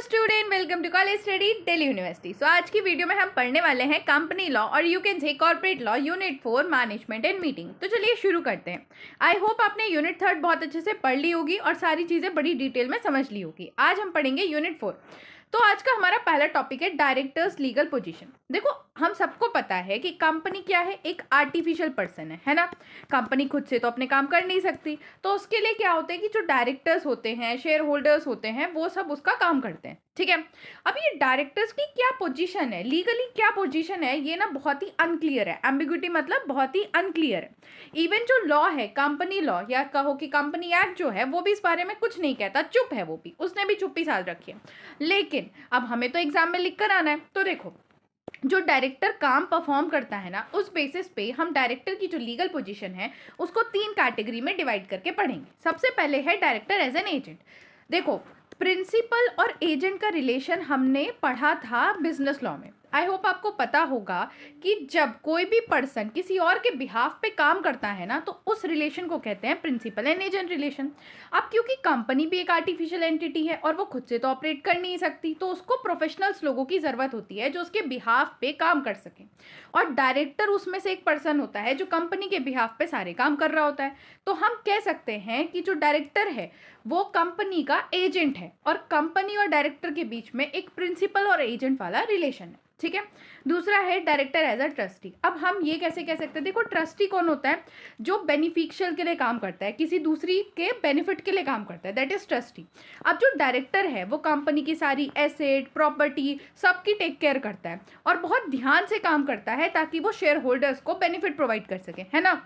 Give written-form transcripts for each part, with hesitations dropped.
Student, welcome to college study Delhi university. So आज की video में हम पढ़ने वाले हैं कंपनी लॉ और you can say corporate law unit 4 management and meeting. तो चलिए शुरू करते हैं। आई होप आपने यूनिट 3 बहुत अच्छे से पढ़ ली होगी और सारी चीज़ें बड़ी डिटेल में समझ ली होगी। आज हम पढ़ेंगे यूनिट 4। तो आज का हमारा पहला टॉपिक है डायरेक्टर्स लीगल पोजीशन। देखो, हम सबको पता है कि कंपनी क्या है, एक आर्टिफिशियल पर्सन है ना। कंपनी खुद से तो अपने काम कर नहीं सकती, तो उसके लिए क्या होता है कि जो डायरेक्टर्स होते हैं, शेयर होल्डर्स होते हैं, वो सब उसका काम करते हैं। ठीक है, अब ये डायरेक्टर्स की क्या पोजीशन है, लीगली क्या पोजीशन है, ये ना बहुत ही अनक्लियर है। एम्बिग्युइटी मतलब बहुत ही अनक्लियर है। इवन जो लॉ है, कंपनी लॉ या कहो कि कंपनी एक्ट जो है, वो भी इस बारे में कुछ नहीं कहता, चुप है वो भी, उसने भी चुप्पी साध रखी है। लेकिन अब हमें तो एग्जाम में लिख कर आना है, तो देखो जो डायरेक्टर काम परफॉर्म करता है ना, उस बेसिस पे हम डायरेक्टर की जो लीगल पोजीशन है उसको 3 कैटेगरी में डिवाइड करके पढ़ेंगे। सबसे पहले है डायरेक्टर एज एन एजेंट। देखो, प्रिंसिपल और एजेंट का रिलेशन हमने पढ़ा था बिजनेस लॉ में। आई होप आपको पता होगा कि जब कोई भी पर्सन किसी और के बिहाफ पे काम करता है ना, तो उस रिलेशन को कहते हैं प्रिंसिपल एंड एजेंट रिलेशन। अब क्योंकि कंपनी भी एक आर्टिफिशियल एंटिटी है और वो खुद से तो ऑपरेट कर नहीं सकती, तो उसको प्रोफेशनल्स लोगों की ज़रूरत होती है जो उसके बिहाफ पे काम कर सकें। और डायरेक्टर उसमें से एक पर्सन होता है जो कंपनी के बिहाफ पे सारे काम कर रहा होता है। तो हम कह सकते हैं कि जो डायरेक्टर है वो कंपनी का एजेंट है और कंपनी और डायरेक्टर के बीच में एक प्रिंसिपल और एजेंट वाला रिलेशन है। ठीक है, दूसरा है डायरेक्टर एज अ ट्रस्टी। अब हम ये कैसे कह सकते हैं, देखो ट्रस्टी कौन होता है, जो बेनिफिशियल के लिए काम करता है, किसी दूसरी के बेनिफिट के लिए काम करता है, दैट इज ट्रस्टी। अब जो डायरेक्टर है वो कंपनी की सारी एसेट प्रॉपर्टी सबकी टेक केयर करता है और बहुत ध्यान से काम करता है ताकि वो शेयर होल्डर्स को बेनिफिट प्रोवाइड कर सके, है ना।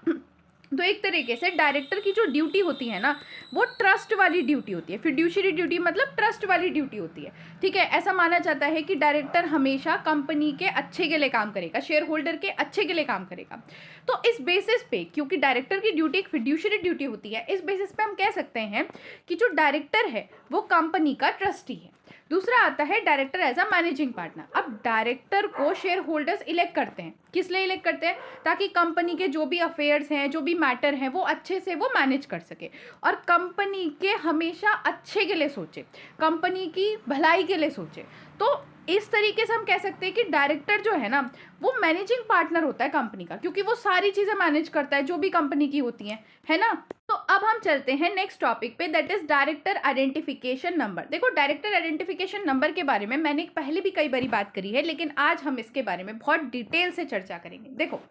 तो एक तरीके से डायरेक्टर की जो ड्यूटी होती है ना, वो ट्रस्ट वाली ड्यूटी होती है। फिड्यूशियरी ड्यूटी मतलब ट्रस्ट वाली ड्यूटी होती है। ठीक है, ऐसा माना जाता है कि डायरेक्टर हमेशा कंपनी के अच्छे के लिए काम करेगा, शेयर होल्डर के अच्छे के लिए काम करेगा। तो इस बेसिस पे, क्योंकि डायरेक्टर की ड्यूटी एक फिड्यूशियरी ड्यूटी होती है, इस बेसिस पे हम कह सकते हैं कि जो डायरेक्टर है वो कंपनी का ट्रस्टी है। दूसरा आता है director as a managing partner. अब डायरेक्टर को शेयर होल्डर्स इलेक्ट करते हैं, किस लिए इलेक्ट करते हैं, ताकि कंपनी के जो भी अफेयर्स हैं, जो भी मैटर हैं, वो अच्छे से वो मैनेज कर सके और कंपनी के हमेशा अच्छे के लिए सोचे, कंपनी की भलाई के लिए सोचे। तो इस तरीके से हम कह सकते हैं कि डायरेक्टर जो है ना, वो मैनेजिंग पार्टनर होता है कंपनी का, क्योंकि वो सारी चीज़ें मैनेज करता है जो भी कंपनी की होती हैं, है ना। तो अब हम चलते हैं नेक्स्ट टॉपिक पे, that is director identification number. देखो, डायरेक्टर आइडेंटिफिकेशन नंबर के बारे में मैंने पहले भी कई बारी बात करी है, लेकिन आज हम इसके बारे में बहुत डिटेल से चर्चा करेंगे। देखो,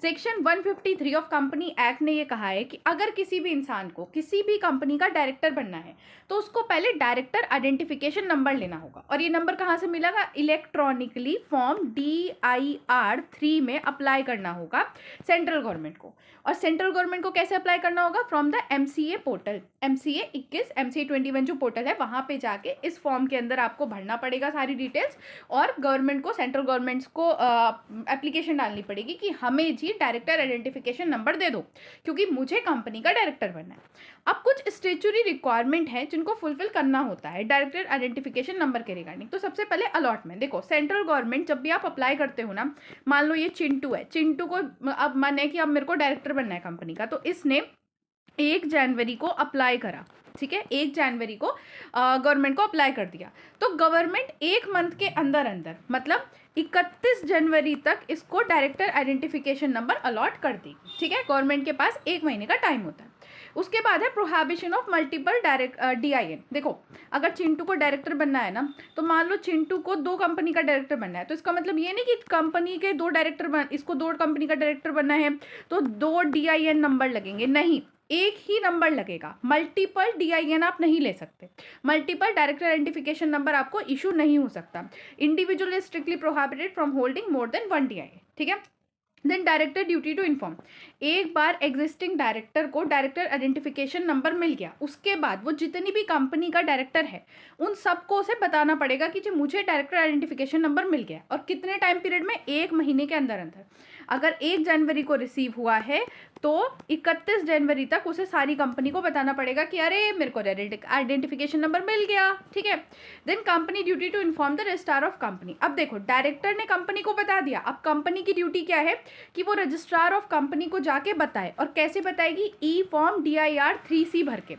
सेक्शन 153 ऑफ कंपनी एक्ट ने ये कहा है कि अगर किसी भी इंसान को किसी भी कंपनी का डायरेक्टर बनना है तो उसको पहले डायरेक्टर आइडेंटिफिकेशन नंबर लेना होगा। और ये नंबर कहाँ से मिलेगा, इलेक्ट्रॉनिकली फॉर्म DIR3 में अप्लाई करना होगा सेंट्रल गवर्नमेंट को। और सेंट्रल गवर्नमेंट को कैसे अप्लाई करना होगा, from the MCA portal. MCA 21 MCA 21 जो पोर्टल है, वहाँ पे जाके इस फॉर्म के अंदर आपको भरना पड़ेगा सारी डिटेल्स और गवर्नमेंट को, सेंट्रल गवर्नमेंट को एप्लीकेशन डालनी पड़ेगी कि हमें जी डायरेक्टर आइडेंटिफिकेशन नंबर दे दो, क्योंकि मुझे कंपनी का डायरेक्टर बनना है। अब कुछ स्टेचुरी रिक्वायरमेंट है जिनको फुलफिल करना होता है डायरेक्टर आइडेंटिफिकेशन नंबर के रिगार्डिंग। तो सबसे पहले अलॉटमेंट। देखो, सेंट्रल गवर्नमेंट जब भी आप अप्लाई करते हो ना, मान लो ये चिंटू है, चिंटू को अब मन है कि अब मेरे को डायरेक्टर बनना है कंपनी का, तो इसने 1 जनवरी को अप्लाई करा। ठीक है, 1 जनवरी को गवर्नमेंट को अप्लाई कर दिया, तो गवर्नमेंट 1 मंथ के अंदर अंदर मतलब 31 जनवरी तक इसको डायरेक्टर आइडेंटिफिकेशन नंबर अलॉट कर देगी। ठीक है, गवर्नमेंट के पास 1 महीने का टाइम होता है। उसके बाद है प्रोहिबिशन ऑफ मल्टीपल DIN। देखो, अगर चिंटू को डायरेक्टर बनना है ना, तो मान लो चिंटू को 2 कंपनी का डायरेक्टर बनना है, तो इसका मतलब ये नहीं कि कंपनी के 2 डायरेक्टर इसको 2 कंपनी का डायरेक्टर बनना है तो 2 DIN नंबर लगेंगे, नहीं, एक ही नंबर लगेगा। मल्टीपल DIN आप नहीं ले सकते, मल्टीपल डायरेक्टर आइडेंटिफिकेशन नंबर आपको इशू नहीं हो सकता। Individual is strictly prohibited from holding more than 1 DIN। ठीक है, then director duty to inform. एक बार एग्जिस्टिंग डायरेक्टर को डायरेक्टर आइडेंटिफिकेशन नंबर मिल गया, उसके बाद वो जितनी भी कंपनी का डायरेक्टर है उन सबको उसे बताना पड़ेगा कि जो मुझे डायरेक्टर आइडेंटिफिकेशन नंबर मिल गया, और कितने टाइम पीरियड में, 1 महीने के अंदर अंदर। अगर 1 जनवरी को रिसीव हुआ है तो 31 जनवरी तक उसे सारी कंपनी को बताना पड़ेगा कि अरे मेरे को आइडेंटिफिकेशन नंबर मिल गया। ठीक है, then company duty to inform the registrar of company. अब देखो, डायरेक्टर ने कंपनी को बता दिया, अब कंपनी की ड्यूटी क्या है कि वो रजिस्ट्रार ऑफ कंपनी को जाके बताए। और कैसे बताएगी, फॉर्म DIR3C भर के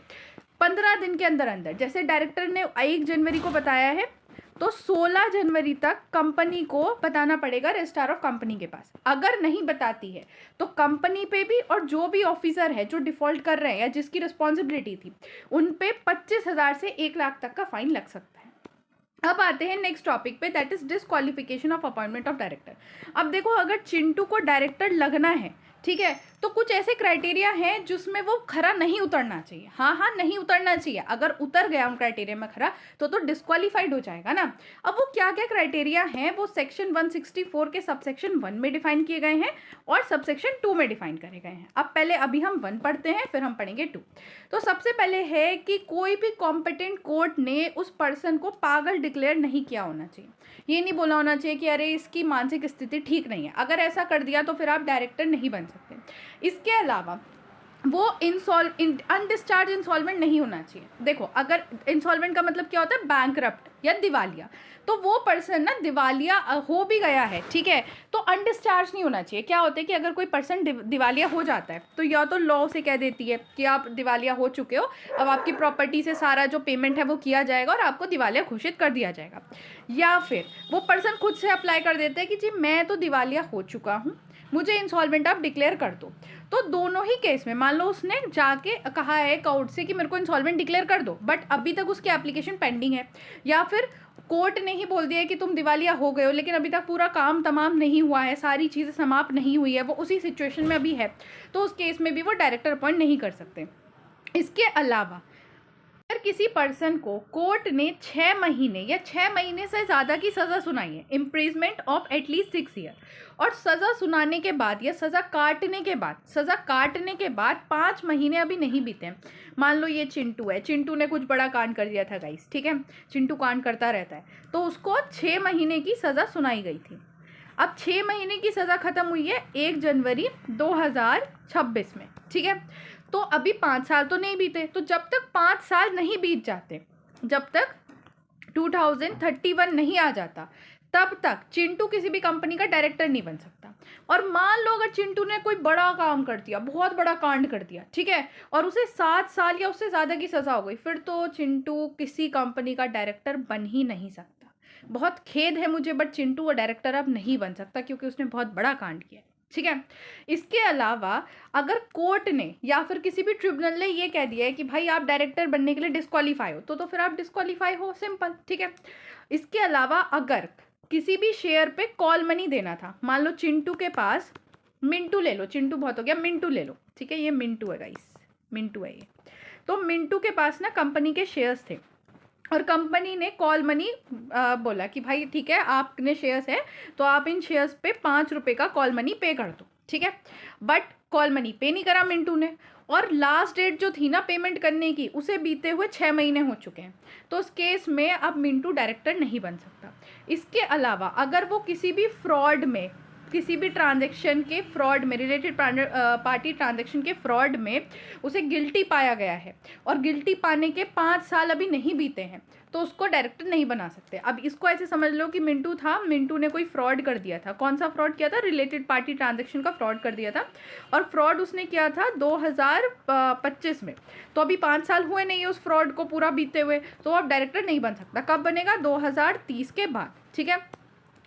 15 दिन के अंदर अंदर। जैसे डायरेक्टर ने 1 जनवरी को बताया है, तो 16 जनवरी तक कंपनी को बताना पड़ेगा रजिस्ट्रार ऑफ कंपनी के पास। अगर नहीं बताती है तो कंपनी पे भी और जो भी ऑफिसर है जो डिफॉल्ट कर रहे हैं या जिसकी रिस्पॉन्सिबिलिटी थी उन पे 25,000 से 1 लाख तक का फाइन लग सकता है। अब आते हैं नेक्स्ट टॉपिक पे, that is disqualification of appointment of director. अब देखो, अगर चिंटू को डायरेक्टर लगना है, ठीक है, तो कुछ ऐसे क्राइटेरिया हैं जिसमें वो खरा नहीं उतरना चाहिए। हाँ, नहीं उतरना चाहिए। अगर उतर गया उन क्राइटेरिया में खरा तो डिस्क्वालीफाइड हो जाएगा ना। अब वो क्या क्या क्राइटेरिया हैं, वो सेक्शन 164 के सबसेक्शन 1 में डिफाइन किए गए हैं और सबसेक्शन 2 में डिफाइन करे गए हैं। अब पहले अभी हम 1 पढ़ते हैं, फिर हम पढ़ेंगे 2। तो सबसे पहले है कि कोई भी कॉम्पिटेंट कोर्ट ने उस पर्सन को पागल डिक्लेयर नहीं किया होना चाहिए। ये नहीं बोला होना चाहिए कि अरे इसकी मानसिक स्थिति ठीक नहीं है। अगर ऐसा कर दिया तो फिर आप डायरेक्टर नहीं बन सकते। इसके अलावा वो अनडिस्चार्ज इंसॉल्वेंट नहीं होना चाहिए। देखो, अगर इंसॉल्वेंट का मतलब क्या होता है, बैंकरप्ट या दिवालिया। तो वो पर्सन ना दिवालिया हो भी गया है, ठीक है, तो अनडिस्चार्ज नहीं होना चाहिए। क्या होता है कि अगर कोई पर्सन दिवालिया हो जाता है तो या तो लॉ उसे कह देती है कि आप दिवालिया हो चुके हो, अब आपकी प्रॉपर्टी से सारा जो पेमेंट है वो किया जाएगा और आपको दिवालिया घोषित कर दिया जाएगा। या फिर वो पर्सन खुद से अप्लाई कर देता है कि जी मैं तो दिवालिया हो चुका हूँ, मुझे इंसॉल्वेंट आप डिक्लेयर कर दो। तो दोनों ही केस में मान लो उसने जाके कहा है कोर्ट से कि मेरे को इंसॉल्वेंट डिक्लेयर कर दो, बट अभी तक उसकी एप्लीकेशन पेंडिंग है, या फिर कोर्ट ने ही बोल दिया कि तुम दिवालिया हो गए हो लेकिन अभी तक पूरा काम तमाम नहीं हुआ है, सारी चीज़ें समाप्त नहीं हुई है, वो उसी सिचुएशन में अभी है, तो उस केस में भी वो डायरेक्टर अपॉइंट नहीं कर सकते। इसके अलावा अगर किसी पर्सन को कोर्ट ने 6 महीने या 6 महीने से ज़्यादा की सज़ा सुनाई है, इम्प्रिजमेंट ऑफ एटलीस्ट 6 ईयर, और सज़ा सुनाने के बाद या सज़ा काटने के बाद 5 महीने अभी नहीं बीते हैं। मान लो ये चिंटू है, चिंटू ने कुछ बड़ा कांड कर दिया था गाइस, ठीक है, चिंटू कांड करता रहता है, तो उसको 6 महीने की सज़ा सुनाई गई थी। अब 6 महीने की सज़ा ख़त्म हुई है 1 जनवरी 2026 में, ठीक है, तो अभी 5 साल तो नहीं बीते। तो जब तक 5 साल नहीं बीत जाते, जब तक 2031 नहीं आ जाता, तब तक चिंटू किसी भी कंपनी का डायरेक्टर नहीं बन सकता। और मान लो अगर चिंटू ने कोई बड़ा काम कर दिया, बहुत बड़ा कांड कर दिया, ठीक है, और उसे 7 साल या उससे ज़्यादा की सज़ा हो गई, फिर तो चिंटू किसी कंपनी का डायरेक्टर बन ही नहीं सकता। बहुत खेद है मुझे, बट चिंटू वो डायरेक्टर अब नहीं बन सकता क्योंकि उसने बहुत बड़ा कांड किया, ठीक है। इसके अलावा अगर कोर्ट ने या फिर किसी भी ट्रिब्यूनल ने ये कह दिया है कि भाई आप डायरेक्टर बनने के लिए डिस्क्वालीफाई हो, तो फिर आप डिस्क्वालीफाई हो, सिंपल, ठीक है। इसके अलावा अगर किसी भी शेयर पे कॉल मनी देना था, मान लो चिंटू के पास, मिंटू ले लो, चिंटू बहुत हो गया, मिंटू ले लो, ठीक है, ये मिंटू है गाइस, मिंटू है ये। तो मिंटू के पास ना कंपनी के शेयर्स थे और कंपनी ने कॉल मनी बोला कि भाई ठीक है, आपने शेयर्स है तो आप इन शेयर्स पे 5 रुपये का कॉल मनी पे कर दो, ठीक है। बट कॉल मनी पे नहीं करा मिंटू ने, और लास्ट डेट जो थी ना पेमेंट करने की, उसे बीते हुए 6 महीने हो चुके हैं, तो उस केस में अब मिंटू डायरेक्टर नहीं बन सकता। इसके अलावा अगर वो किसी भी फ्रॉड में, किसी भी ट्रांजैक्शन के फ्रॉड में, रिलेटेड पार्टी ट्रांजैक्शन के फ्रॉड में उसे गिल्टी पाया गया है और गिल्टी पाने के 5 साल अभी नहीं बीते हैं, तो उसको डायरेक्टर नहीं बना सकते। अब इसको ऐसे समझ लो कि मिंटू था, मिंटू ने कोई फ्रॉड कर दिया था। कौन सा फ्रॉड किया था? रिलेटेड पार्टी ट्रांजैक्शन का फ्रॉड कर दिया था, और फ्रॉड उसने किया था 2025 में, तो अभी 5 साल हुए नहीं है उस फ्रॉड को पूरा बीते हुए, तो अब डायरेक्टर नहीं बन सकता। कब बनेगा? 2030 के बाद, ठीक है।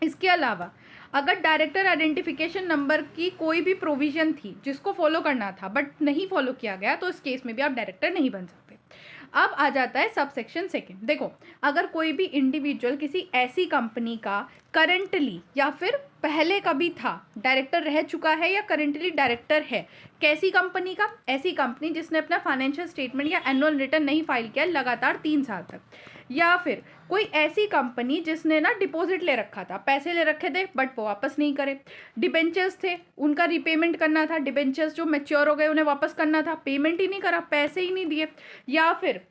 इसके अलावा अगर डायरेक्टर आइडेंटिफिकेशन नंबर की कोई भी प्रोविजन थी जिसको फॉलो करना था बट नहीं फॉलो किया गया, तो इस केस में भी आप डायरेक्टर नहीं बन सकते। अब आ जाता है सब सेक्शन 2। देखो, अगर कोई भी इंडिविजुअल किसी ऐसी कंपनी का करंटली या फिर पहले कभी था डायरेक्टर रह चुका है या करंटली डायरेक्टर है, कैसी कंपनी का? ऐसी कंपनी जिसने अपना फाइनेंशियल स्टेटमेंट या एनुअल रिटर्न नहीं फाइल किया लगातार 3 साल तक, या फिर कोई ऐसी कंपनी जिसने ना डिपॉजिट ले रखा था, पैसे ले रखे थे बट वो वापस नहीं करे, डिबेंचर्स थे उनका रीपेमेंट करना था, डिबेंचर्स जो मैच्योर हो गए उन्हें वापस करना था, पेमेंट ही नहीं करा, पैसे ही नहीं दिए, या फिर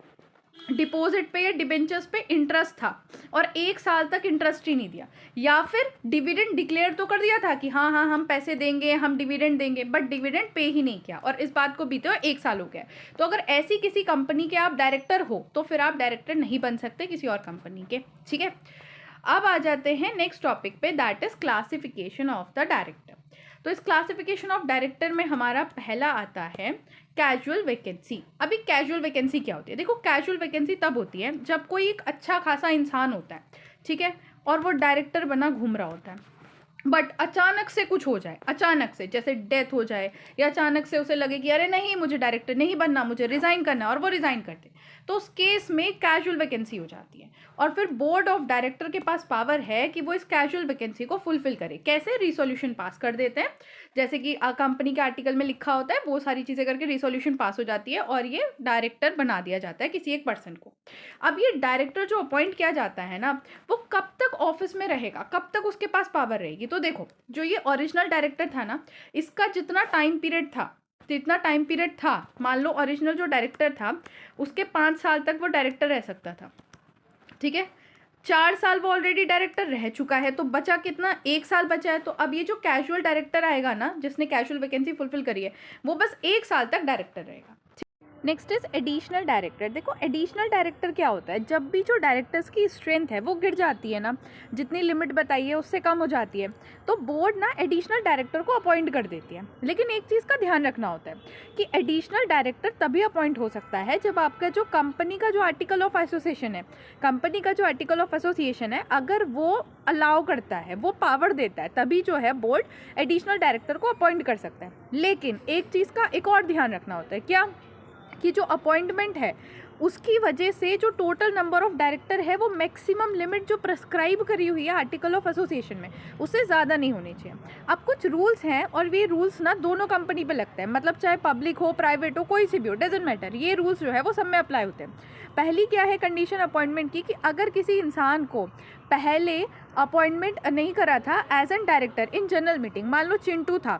डिपॉजिट पे या डिबेंचर्स पे इंटरेस्ट था और 1 साल तक इंटरेस्ट ही नहीं दिया, या फिर डिविडेंड डिक्लेयर तो कर दिया था कि हाँ हम पैसे देंगे, हम डिविडेंड देंगे, बट डिविडेंड पे ही नहीं किया, और इस बात को बीते हुए 1 साल हो गया। तो अगर ऐसी किसी कंपनी के आप डायरेक्टर हो तो फिर आप डायरेक्टर नहीं बन सकते किसी और कंपनी के, ठीक है। अब आ जाते हैं नेक्स्ट टॉपिक पे, that is classification of the director. तो इस क्लासिफिकेशन ऑफ डायरेक्टर में हमारा पहला आता है कैजुअल वैकेंसी। अभी कैजुअल वैकेंसी क्या होती है? देखो, कैजुअल वैकेंसी तब होती है जब कोई एक अच्छा खासा इंसान होता है, ठीक है, और वो डायरेक्टर बना घूम रहा होता है, बट अचानक से कुछ हो जाए, अचानक से जैसे डेथ हो जाए या अचानक से उसे लगे कि अरे नहीं मुझे डायरेक्टर नहीं बनना, मुझे रिज़ाइन करना है, और वो रिज़ाइन करते, तो उस केस में कैजुअल वैकेंसी हो जाती है। और फिर बोर्ड ऑफ डायरेक्टर के पास पावर है कि वो इस कैजुअल वैकेंसी को फुलफिल करे। कैसे? रिसोल्यूशन पास कर देते हैं, जैसे कि कंपनी के आर्टिकल में लिखा होता है, वो सारी चीज़ें करके रिसोल्यूशन पास हो जाती है और ये डायरेक्टर बना दिया जाता है किसी एक पर्सन को। अब ये डायरेक्टर जो अपॉइंट किया जाता है ना, वो कब तक ऑफिस में रहेगा, कब तक उसके पास पावर रहेगी? तो देखो, जो ये ओरिजिनल डायरेक्टर था ना, इसका जितना टाइम पीरियड था, मान लो ओरिजिनल जो डायरेक्टर था उसके 5 साल तक वो डायरेक्टर रह सकता था, ठीक है। 4 साल वो ऑलरेडी डायरेक्टर रह चुका है, तो बचा कितना? 1 साल बचा है। तो अब ये जो कैजुअल डायरेक्टर आएगा ना, जिसने कैजुअल वैकेंसी फुलफिल करी है, वो बस 1 साल तक डायरेक्टर रहेगा। Next is additional director. देखो, एडिशनल डायरेक्टर क्या होता है? जब भी जो डायरेक्टर्स की स्ट्रेंथ है वो गिर जाती है ना, जितनी लिमिट बताई है उससे कम हो जाती है, तो बोर्ड ना एडिशनल डायरेक्टर को अपॉइंट कर देती है। लेकिन एक चीज़ का ध्यान रखना होता है कि एडिशनल डायरेक्टर तभी अपॉइंट हो सकता है जब आपका जो कंपनी का जो आर्टिकल ऑफ एसोसिएशन है, अगर वो अलाउ करता है, वो पावर देता है, तभी जो है बोर्ड एडिशनल डायरेक्टर को अपॉइंट कर सकता है। लेकिन एक चीज़ का एक और ध्यान रखना होता है, क्या? कि जो अपॉइंटमेंट है उसकी वजह से जो टोटल नंबर ऑफ डायरेक्टर है, वो मैक्सिमम लिमिट जो प्रेस्क्राइब करी हुई है आर्टिकल ऑफ एसोसिएशन में, उससे ज़्यादा नहीं होनी चाहिए। अब कुछ रूल्स हैं और ये रूल्स ना दोनों कंपनी पे लगते हैं, मतलब चाहे पब्लिक हो, प्राइवेट हो, कोई सी भी हो, डजेंट मैटर, ये रूल्स जो है वो सब में अप्लाई होते हैं। पहली क्या है कंडीशन अपॉइंटमेंट की, कि अगर किसी इंसान को पहले अपॉइंटमेंट नहीं करा था as an director in general meeting, मान लो चिंटू था,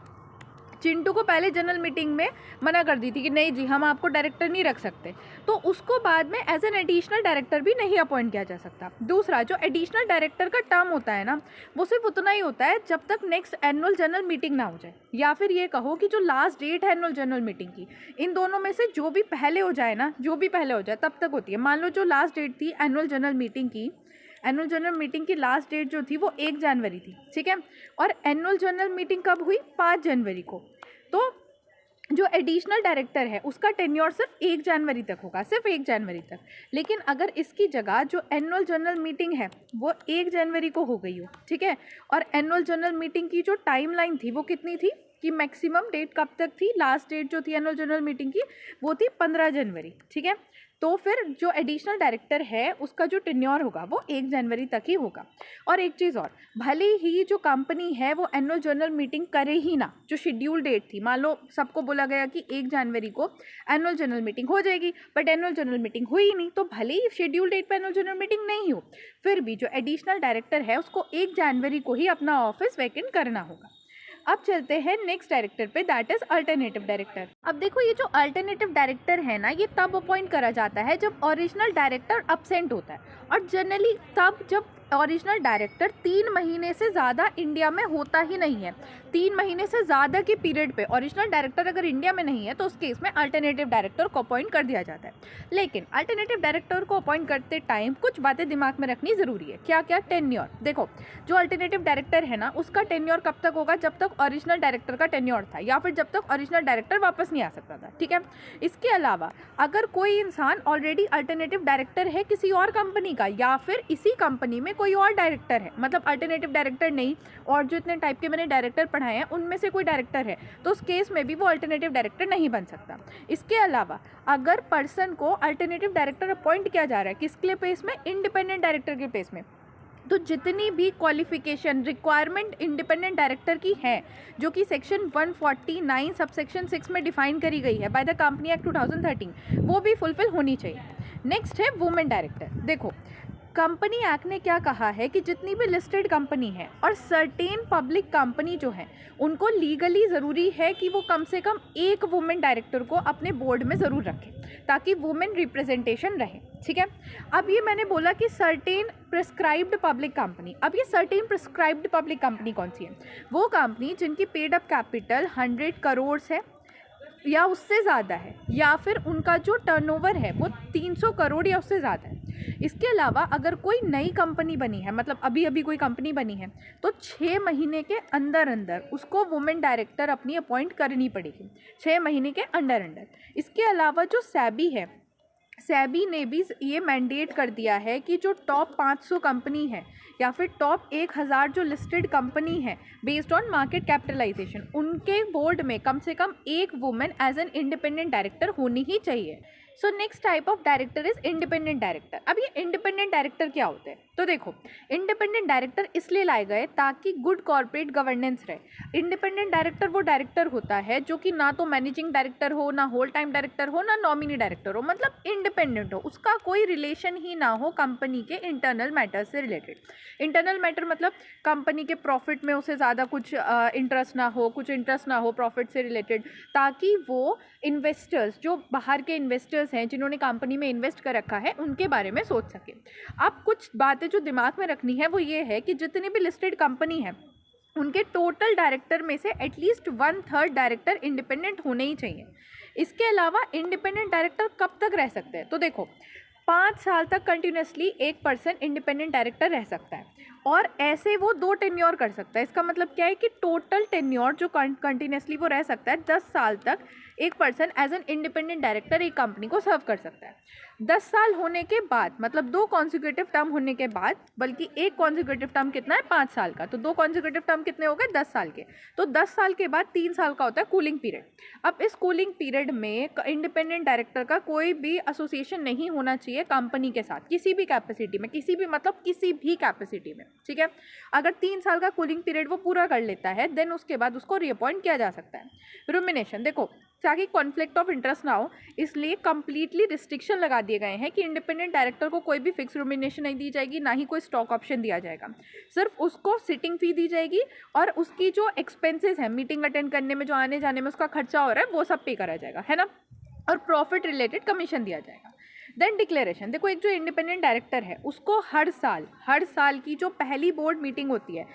चिंटू को पहले जनरल मीटिंग में मना कर दी थी कि नहीं जी हम आपको डायरेक्टर नहीं रख सकते, तो उसको बाद में एज एन एडिशनल डायरेक्टर भी नहीं अपॉइंट किया जा सकता। दूसरा, जो एडिशनल डायरेक्टर का टर्म होता है ना, वो सिर्फ उतना ही होता है जब तक नेक्स्ट एनुअल जनरल मीटिंग ना हो जाए, या फिर ये कहो कि जो लास्ट डेट है एनुअल जनरल मीटिंग की, इन दोनों में से जो भी पहले हो जाए ना, तब तक होती है। मान लो जो लास्ट डेट थी एनुअल जनरल मीटिंग की लास्ट डेट जो थी वो 1 जनवरी थी, ठीक है, और एनुअल जनरल मीटिंग कब हुई? 5 जनवरी को। तो जो एडिशनल डायरेक्टर है उसका टेन्योर सिर्फ 1 जनवरी तक होगा, सिर्फ 1 जनवरी तक। लेकिन अगर इसकी जगह जो एनुअल जनरल मीटिंग है वो 1 जनवरी को हो गई हो, ठीक है, और एनुअल जनरल मीटिंग की जो टाइमलाइन थी वो कितनी थी कि मैक्सिमम डेट कब तक थी? लास्ट डेट जो थी एनुअल जनरल मीटिंग की वो थी 15 जनवरी, ठीक है। तो फिर जो एडिशनल डायरेक्टर है उसका जो टेन्योर होगा वो 1 जनवरी तक ही होगा। और एक चीज़ और, भले ही जो कंपनी है वो एनुअल जनरल मीटिंग करे ही ना, जो शेड्यूल डेट थी, मान लो सबको बोला गया कि 1 जनवरी को एनुअल जनरल मीटिंग हो जाएगी, बट एनुअल जनरल मीटिंग हुई नहीं, तो भले ही शेड्यूल डेट पर एनुअल जनरल मीटिंग नहीं हो, फिर भी जो एडिशनल डायरेक्टर है उसको 1 जनवरी को ही अपना ऑफिस वैकेंट करना होगा। अब चलते हैं नेक्स्ट डायरेक्टर पे, दैट इज अल्टरनेटिव डायरेक्टर। अब देखो, ये जो अल्टरनेटिव डायरेक्टर है ना, ये तब अपॉइंट करा जाता है जब ओरिजिनल डायरेक्टर अब्सेंट होता है, और जनरली तब जब ओरिजिनल डायरेक्टर 3 महीने से ज़्यादा इंडिया में होता ही नहीं है। 3 महीने से ज़्यादा के पीरियड पे ओरिजिनल डायरेक्टर अगर इंडिया में नहीं है तो उस केस में अल्टरनेटिव डायरेक्टर को अपॉइंट कर दिया जाता है। लेकिन अल्टरनेटिव डायरेक्टर को अपॉइंट करते टाइम कुछ बातें दिमाग में रखनी ज़रूरी है। क्या क्या? टेन्योर। देखो, जो अल्टरनेटिव डायरेक्टर है ना, उसका टेन्योर कब तक होगा? जब तक ओरिजिनल डायरेक्टर का टेन्योर था, या फिर जब तक ओरिजिनल डायरेक्टर वापस नहीं आ सकता था, ठीक है। इसके अलावा अगर कोई इंसान ऑलरेडी अल्टरनेटिव डायरेक्टर है किसी और कंपनी का, या फिर इसी कंपनी में कोई और डायरेक्टर है, मतलब अल्टरनेटिव डायरेक्टर नहीं और जो इतने टाइप के मैंने डायरेक्टर पढ़ाए हैं उनमें से कोई डायरेक्टर है, तो उस केस में भी वो अल्टरनेटिव डायरेक्टर नहीं बन सकता। इसके अलावा अगर पर्सन को अल्टरनेटिव डायरेक्टर अपॉइंट किया जा रहा है किसके प्लेस में? इंडिपेंडेंट डायरेक्टर के प्लेस में, तो जितनी भी क्वालिफिकेशन रिक्वायरमेंट इंडिपेंडेंट डायरेक्टर की है, जो कि सेक्शन 149 सबसेक्शन 6 में डिफाइन करी गई है बाय द कंपनी एक्ट 2013, वो भी फुलफिल होनी चाहिए। नेक्स्ट है वुमेन डायरेक्टर। देखो, कंपनी एक्ट ने क्या कहा है कि जितनी भी लिस्टेड कंपनी है और सर्टेन पब्लिक कंपनी जो है, उनको लीगली ज़रूरी है कि वो कम से कम एक वुमेन डायरेक्टर को अपने बोर्ड में ज़रूर रखें, ताकि वुमेन रिप्रेजेंटेशन रहे, ठीक है। अब ये मैंने बोला कि सर्टेन प्रिस्क्राइब्ड पब्लिक कंपनी, अब ये सर्टेन प्रिस्क्राइब्ड पब्लिक कंपनी कौन सी है? वो कंपनी जिनकी पेड अप कैपिटल 100 करोड़ है या उससे ज़्यादा है, या फिर उनका जो टर्नओवर है वो 300 करोड़ या उससे ज़्यादा है। इसके अलावा अगर कोई नई कंपनी बनी है, मतलब अभी अभी कोई कंपनी बनी है, तो 6 महीने के अंदर अंदर उसको वुमेन डायरेक्टर अपनी अपॉइंट करनी पड़ेगी, 6 महीने के अंदर अंदर। इसके अलावा जो सेबी है सेबी ने भी ये मैंडेट कर दिया है कि जो टॉप 500 कंपनी है या फिर टॉप 1000 जो लिस्टेड कंपनी है बेस्ड ऑन मार्केट कैपिटलाइजेशन, उनके बोर्ड में कम से कम एक women as an independent director होनी ही चाहिए। So next type of director is independent director. अब ये इंडिपेंडेंट डायरेक्टर क्या होते हैं, तो देखो, इंडिपेंडेंट डायरेक्टर इसलिए लाए गए ताकि गुड कॉर्पोरेट गवर्नेंस रहे। इंडिपेंडेंट डायरेक्टर वो डायरेक्टर होता है जो कि ना तो मैनेजिंग डायरेक्टर हो, ना होल टाइम डायरेक्टर हो, ना नॉमिनी डायरेक्टर हो, मतलब इंडिपेंडेंट हो, उसका कोई रिलेशन ही ना हो कंपनी के इंटरनल मैटर से रिलेटेड। इंटरनल मैटर मतलब कंपनी के प्रॉफिट में उसे ज़्यादा कुछ इंटरेस्ट ना हो, कुछ इंटरेस्ट ना हो प्रॉफिट से रिलेटेड, ताकि वो इन्वेस्टर्स, जो बाहर के इन्वेस्टर्स हैं जिन्होंने कंपनी में इन्वेस्ट कर रखा है, उनके बारे में सोच सके। अब कुछ बातें जो दिमाग में रखनी है वो ये है कि जितनी भी लिस्टेड कंपनी है उनके टोटल डायरेक्टर में से एटलीस्ट 1/3 डायरेक्टर इंडिपेंडेंट होने ही चाहिए। इसके अलावा इंडिपेंडेंट डायरेक्टर कब तक रह सकते हैं, तो देखो, 5 साल तक कंटिन्यूसली एक पर्सन इंडिपेंडेंट डायरेक्टर रह सकता है और ऐसे वो 2 टेन्योर कर सकता है। इसका मतलब क्या है कि टोटल टेन्योर जो कंटिन्यूसली वो रह सकता है 10 साल तक एक person as an independent director एक कंपनी को सर्व कर सकता है। 10 साल होने के बाद, मतलब 2 कॉन्जिक्यूटिव टर्म होने के बाद, बल्कि एक कॉन्जिक्यूटिव टर्म कितना है 5 साल का, तो 2 कॉन्जिक्यूटिव टर्म कितने हो गए 10 साल के, तो 10 साल के बाद 3 साल का होता है कूलिंग पीरियड। अब इस कूलिंग पीरियड में इंडिपेंडेंट डायरेक्टर का कोई भी एसोसिएशन नहीं होना चाहिए कंपनी के साथ, किसी भी कैपेसिटी में, किसी भी मतलब किसी भी कैपेसिटी में, ठीक है। अगर 3 साल का कूलिंग पीरियड वो पूरा कर लेता है देन उसके बाद उसको रीअपॉइंट किया जा सकता है। रुमिनेशन, देखो, ताकि कॉन्फ्लिक्ट ऑफ इंटरेस्ट ना हो इसलिए कंप्लीटली रिस्ट्रिक्शन लगा दिए गए हैं कि इंडिपेंडेंट डायरेक्टर को कोई भी फिक्स रुमिनेशन नहीं दी जाएगी, ना ही कोई स्टॉक ऑप्शन दिया जाएगा। सिर्फ उसको सिटिंग फी दी जाएगी और उसकी जो एक्सपेंसेस है, मीटिंग अटेंड करने में जो आने जाने में उसका खर्चा हो रहा है, वो सब पे करा जाएगा, है ना, और प्रॉफिट रिलेटेड कमीशन दिया जाएगा। देन डिक्लेरेशन, देखो, एक जो इंडिपेंडेंट डायरेक्टर है उसको हर साल की जो पहली बोर्ड मीटिंग होती है,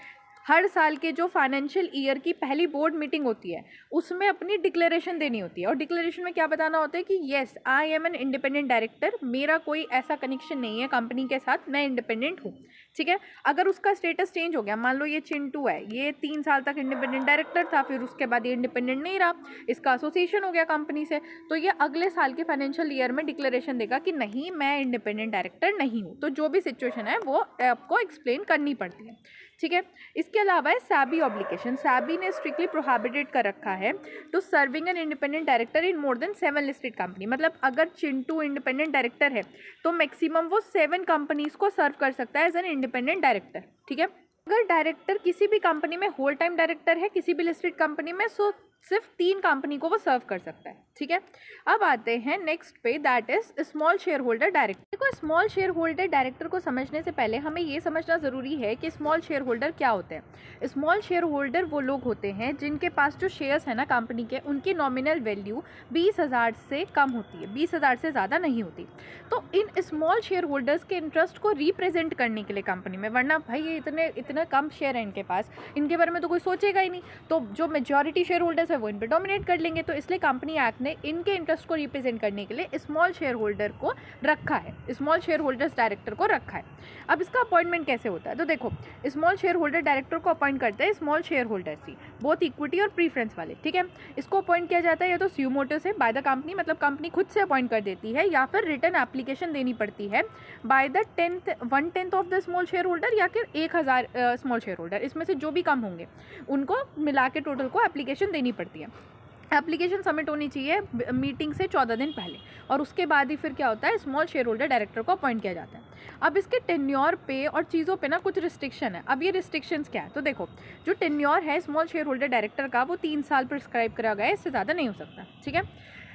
हर साल के जो फाइनेंशियल ईयर की पहली बोर्ड मीटिंग होती है, उसमें अपनी डिक्लेरेशन देनी होती है। और डिक्लेरेशन में क्या बताना होता है कि yes, I am N independent director, मेरा कोई ऐसा कनेक्शन नहीं है कंपनी के साथ, मैं इंडिपेंडेंट हूँ, ठीक है। अगर उसका स्टेटस चेंज हो गया, मान लो ये चिंटू है, ये 3 साल तक इंडिपेंडेंट डायरेक्टर था, फिर उसके बाद ये इंडिपेंडेंट नहीं रहा, इसका एसोसिएशन हो गया कंपनी से, तो ये अगले साल के फाइनेंशियल ईयर में डिक्लेरेशन देगा कि नहीं, मैं इंडिपेंडेंट डायरेक्टर नहीं हूँ। तो जो भी सिचुएशन है वो आपको एक्सप्लेन करनी पड़ती है, ठीक है। इसके अलावा है सैबी ऑब्लिगेशन। सैबी ने स्ट्रिक्टली प्रोहिबिटेड कर रखा है to serving an independent director in more than 7 listed company. मतलब अगर चिंटू इंडिपेंडेंट डायरेक्टर है तो मैक्सिमम वो 7 कंपनीज को सर्व कर सकता है एज एन इंडिपेंडेंट डायरेक्टर, ठीक है। अगर डायरेक्टर किसी भी कंपनी में होल टाइम डायरेक्टर है, किसी भी लिस्टेड कंपनी में, सो सिर्फ 3 कंपनी को वो सर्व कर सकता है, ठीक है। अब आते हैं नेक्स्ट पे, that is small share holder director. देखो, स्मॉल शेयर होल्डर डायरेक्टर को समझने से पहले हमें ये समझना ज़रूरी है कि स्मॉल शेयर होल्डर क्या होते हैं। स्मॉल शेयर होल्डर वो लोग होते हैं जिनके पास जो शेयर्स है ना कंपनी के, उनकी नॉमिनल वैल्यू 20,000 से कम होती है, 20,000 से ज़्यादा नहीं होती। तो इन स्मॉल शेयर होल्डर्स के इंटरेस्ट को रिप्रेजेंट करने के लिए कंपनी में, वरना भाई ये इतने कम शेयर है इनके पास, इनके बारे में तो कोई सोचेगा ही नहीं, तो जो मेजॉरिटी शेयर होल्डर्स है वो इन पर डोमिनेट कर लेंगे। तो इसलिए कंपनी एक्ट ने इनके इंटरेस्ट को रिप्रेजेंट करने के लिए स्मॉल शेयर होल्डर को रखा है, स्मॉल शेयर होल्डर्स डायरेक्टर को रखा है। अब इसका अपॉइंटमेंट कैसे होता है, तो देखो, स्मॉल शेयर होल्डर डायरेक्टर को अपॉइंट करते हैं स्मॉल शेयर होल्डर्स ही, बोथ इक्विटी और प्रीफरेंस वाले, ठीक है। इसको अपॉइंट किया जाता है या तो स्यू मोटो से बाय द कंपनी, मतलब कंपनी खुद से अपॉइंट कर देती है, या फिर रिटर्न एप्लीकेशन देनी पड़ती है by the 1/10 of the small share holder, या फिर 1000 स्मॉल शेयर होल्डर, इसमें से जो भी कम होंगे उनको मिला के टोटल को एप्लीकेशन देनी पड़ती है। एप्लीकेशन सबमिट होनी चाहिए मीटिंग से 14 दिन पहले, और उसके बाद ही फिर क्या होता है, स्मॉल शेयर होल्डर डायरेक्टर को अपॉइंट किया जाता है। अब इसके टेन्योर पे और चीज़ों पे ना कुछ रिस्ट्रिक्शन है। अब ये रिस्ट्रिक्शंस क्या है, तो देखो, जो टेन्योर है स्मॉल शेयर होल्डर डायरेक्टर का वो 3 साल प्रिस्क्राइब करा गया है, इससे ज़्यादा नहीं हो सकता, ठीक है।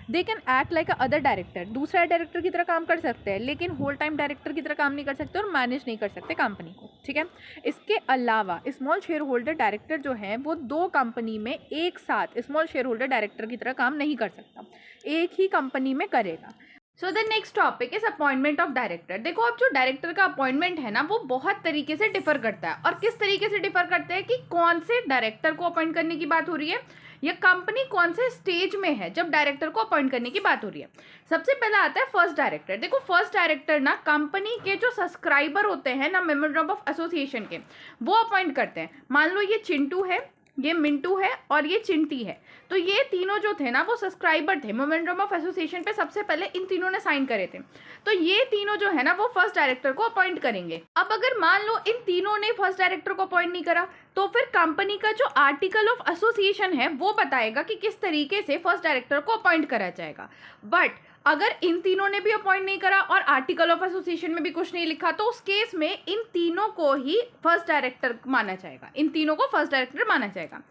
They can act like other director, दूसरा डायरेक्टर की तरह काम कर सकते हैं, लेकिन होल टाइम डायरेक्टर की तरह काम नहीं कर सकते और मैनेज नहीं कर सकते कंपनी को, ठीक है। इसके अलावा स्मॉल शेयर होल्डर डायरेक्टर जो है वो 2 कंपनी में एक साथ स्मॉल शेयर होल्डर डायरेक्टर की तरह काम नहीं कर सकता, एक ही कंपनी में करेगा। So the next topic is appointment of director. देखो, अब जो डायरेक्टर का अपॉइंटमेंट है ना वो बहुत तरीके से डिफर करता है। और किस तरीके से डिफर करता है कि कौन से डायरेक्टर को अपॉइंट करने की बात हो रही है, या कंपनी कौन से स्टेज में है जब डायरेक्टर को अपॉइंट करने की बात हो रही है। सबसे पहला आता है फर्स्ट डायरेक्टर। देखो, फर्स्ट डायरेक्टर ना कंपनी के जो सब्सक्राइबर होते हैं ना मेमोरेंडम ऑफ एसोसिएशन के, वो अपॉइंट करते हैं। मान लो ये चिंटू है, ये मिंटू है और ये चिंटी है। तो ये तीनों जो थे ना वो सब्सक्राइबर थे, मोमेंटम ऑफ एसोसिएशन पे सबसे पहले इन तीनों ने साइन करे थे। तो ये तीनों जो है ना वो फर्स्ट डायरेक्टर को अपॉइंट करेंगे। अब अगर मान लो इन तीनों ने फर्स्ट डायरेक्टर को अपॉइंट नहीं करा, तो फिर कंपनी का जो आर्टिकल ऑफ एसोसिएशन है वो बताएगा कि किस तरीके से फर्स्ट डायरेक्टर को अपॉइंट करा जाएगा। बट अगर इन तीनों ने भी अपॉइंट नहीं करा और आर्टिकल ऑफ एसोसिएशन में भी कुछ नहीं लिखा, तो उस केस में इन तीनों को ही फर्स्ट डायरेक्टर माना जाएगा, इन तीनों को फर्स्ट डायरेक्टर माना जाएगा।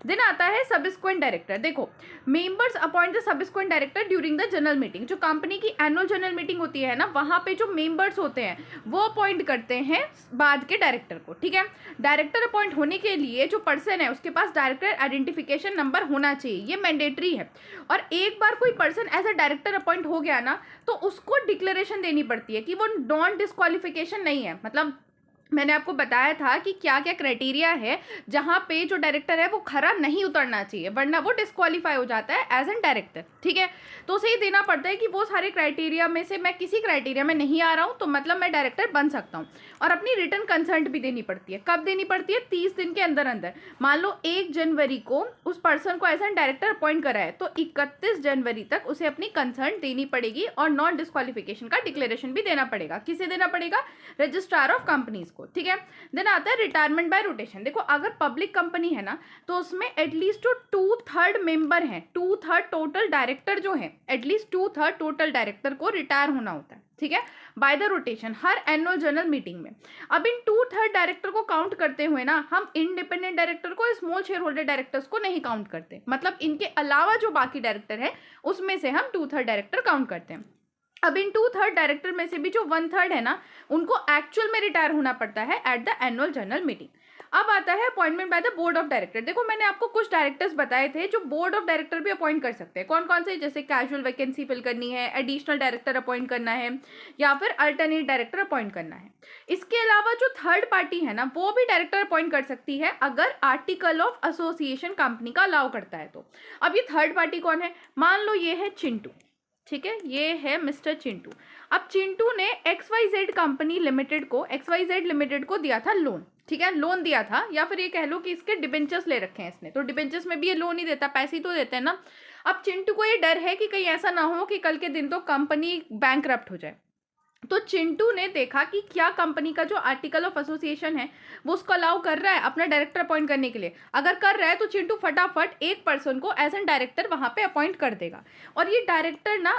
देन आता है सब्सिक्वेंट डायरेक्टर। देखो, members appoint the subsequent director during the general meeting. जो कंपनी की एनुअल जनरल मीटिंग होती है ना, वहाँ पे जो मेंबर्स होते हैं वो अपॉइंट करते हैं बाद के डायरेक्टर को। ठीक है, डायरेक्टर अपॉइंट होने के लिए जो पर्सन है उसके पास डायरेक्टर आइडेंटिफिकेशन नंबर होना चाहिए, ये मैंडेटरी है। और एक बार कोई person as a director appoint हो गया ना, तो उसको डिक्लेरेशन देनी पड़ती है कि वो नॉन डिस्क्वालिफिकेशन नहीं है। मतलब मैंने आपको बताया था कि क्या क्या क्राइटेरिया है जहाँ पे जो डायरेक्टर है वो खरा नहीं उतरना चाहिए, वरना वो डिस्क्वालीफाई हो जाता है एज एन डायरेक्टर। ठीक है, तो उसे ही देना पड़ता है कि वो सारे क्राइटेरिया में से मैं किसी क्राइटेरिया में नहीं आ रहा हूँ, तो मतलब मैं डायरेक्टर बन सकता हूँ। और अपनी रिटर्न कंसर्ट भी देनी पड़ती है। कब देनी पड़ती है? 30 दिन के अंदर अंदर। मान लो 1 जनवरी को उस पर्सन को एज एन डायरेक्टर अपॉइंट करा है, तो 31 जनवरी तक उसे अपनी कंसर्ट देनी पड़ेगी और नॉन डिस्क्वालिफिकेशन का डिक्लेरेशन भी देना पड़ेगा। किसे देना पड़ेगा? रजिस्ट्रार ऑफ कंपनीज को। ठीक है, देन आता है रिटायरमेंट बाय रोटेशन। देखो, अगर पब्लिक कंपनी है ना, तो उसमें एटलीस्ट 2/3 मेंबर हैं, 2/3 टोटल डायरेक्टर जो है, एटलीस्ट 2/3 टोटल डायरेक्टर को रिटायर होना होता है। ठीक है, by the rotation her annual general meeting में। अब इन 2/3 डायरेक्टर को काउंट करते हुए ना, हम इंडिपेंडेंट डायरेक्टर को, स्मॉल शेयर होल्डर डायरेक्टर्स को नहीं काउंट करते। मतलब इनके अलावा जो बाकी डायरेक्टर है उसमें से हम 2/3 डायरेक्टर काउंट करते हैं। अब इन 2/3 डायरेक्टर में से भी जो 1/3 है ना, उनको एक्चुअल में रिटायर होना पड़ता है at the annual general meeting. अब आता है appointment by the board of director. देखो, मैंने आपको कुछ डायरेक्टर्स बताए थे जो बोर्ड ऑफ डायरेक्टर भी अपॉइंट कर सकते हैं। कौन कौन से? जैसे कैजुअल वैकेंसी फिल करनी है, एडिशनल डायरेक्टर अपॉइंट करना है, या फिर अल्टरनेट डायरेक्टर अपॉइंट करना है। इसके अलावा जो थर्ड पार्टी है ना, वो भी डायरेक्टर अपॉइंट कर सकती है अगर आर्टिकल ऑफ एसोसिएशन कंपनी का अलाउ करता है तो। अब ये थर्ड पार्टी कौन है? मान लो ये है चिंटू। ठीक है, ये है मिस्टर चिंटू। अब चिंटू ने XYZ कंपनी लिमिटेड को, XYZ लिमिटेड को दिया था लोन। ठीक है, लोन दिया था, या फिर ये कह लो कि इसके डिबेंचर्स ले रखे हैं इसने, तो डिबेंचर्स में भी ये लोन ही देता, पैसे ही तो देते हैं ना। अब चिंटू को ये डर है कि कहीं ऐसा ना हो कि कल के दिन तो कंपनी बैंकरप्ट हो जाए। तो चिंटू ने देखा कि क्या कंपनी का जो आर्टिकल ऑफ एसोसिएशन है वो उसको अलाउ कर रहा है अपना डायरेक्टर अपॉइंट करने के लिए। अगर कर रहा है तो चिंटू फटाफट एक पर्सन को एज एन डायरेक्टर वहां पे अपॉइंट कर देगा। और ये डायरेक्टर ना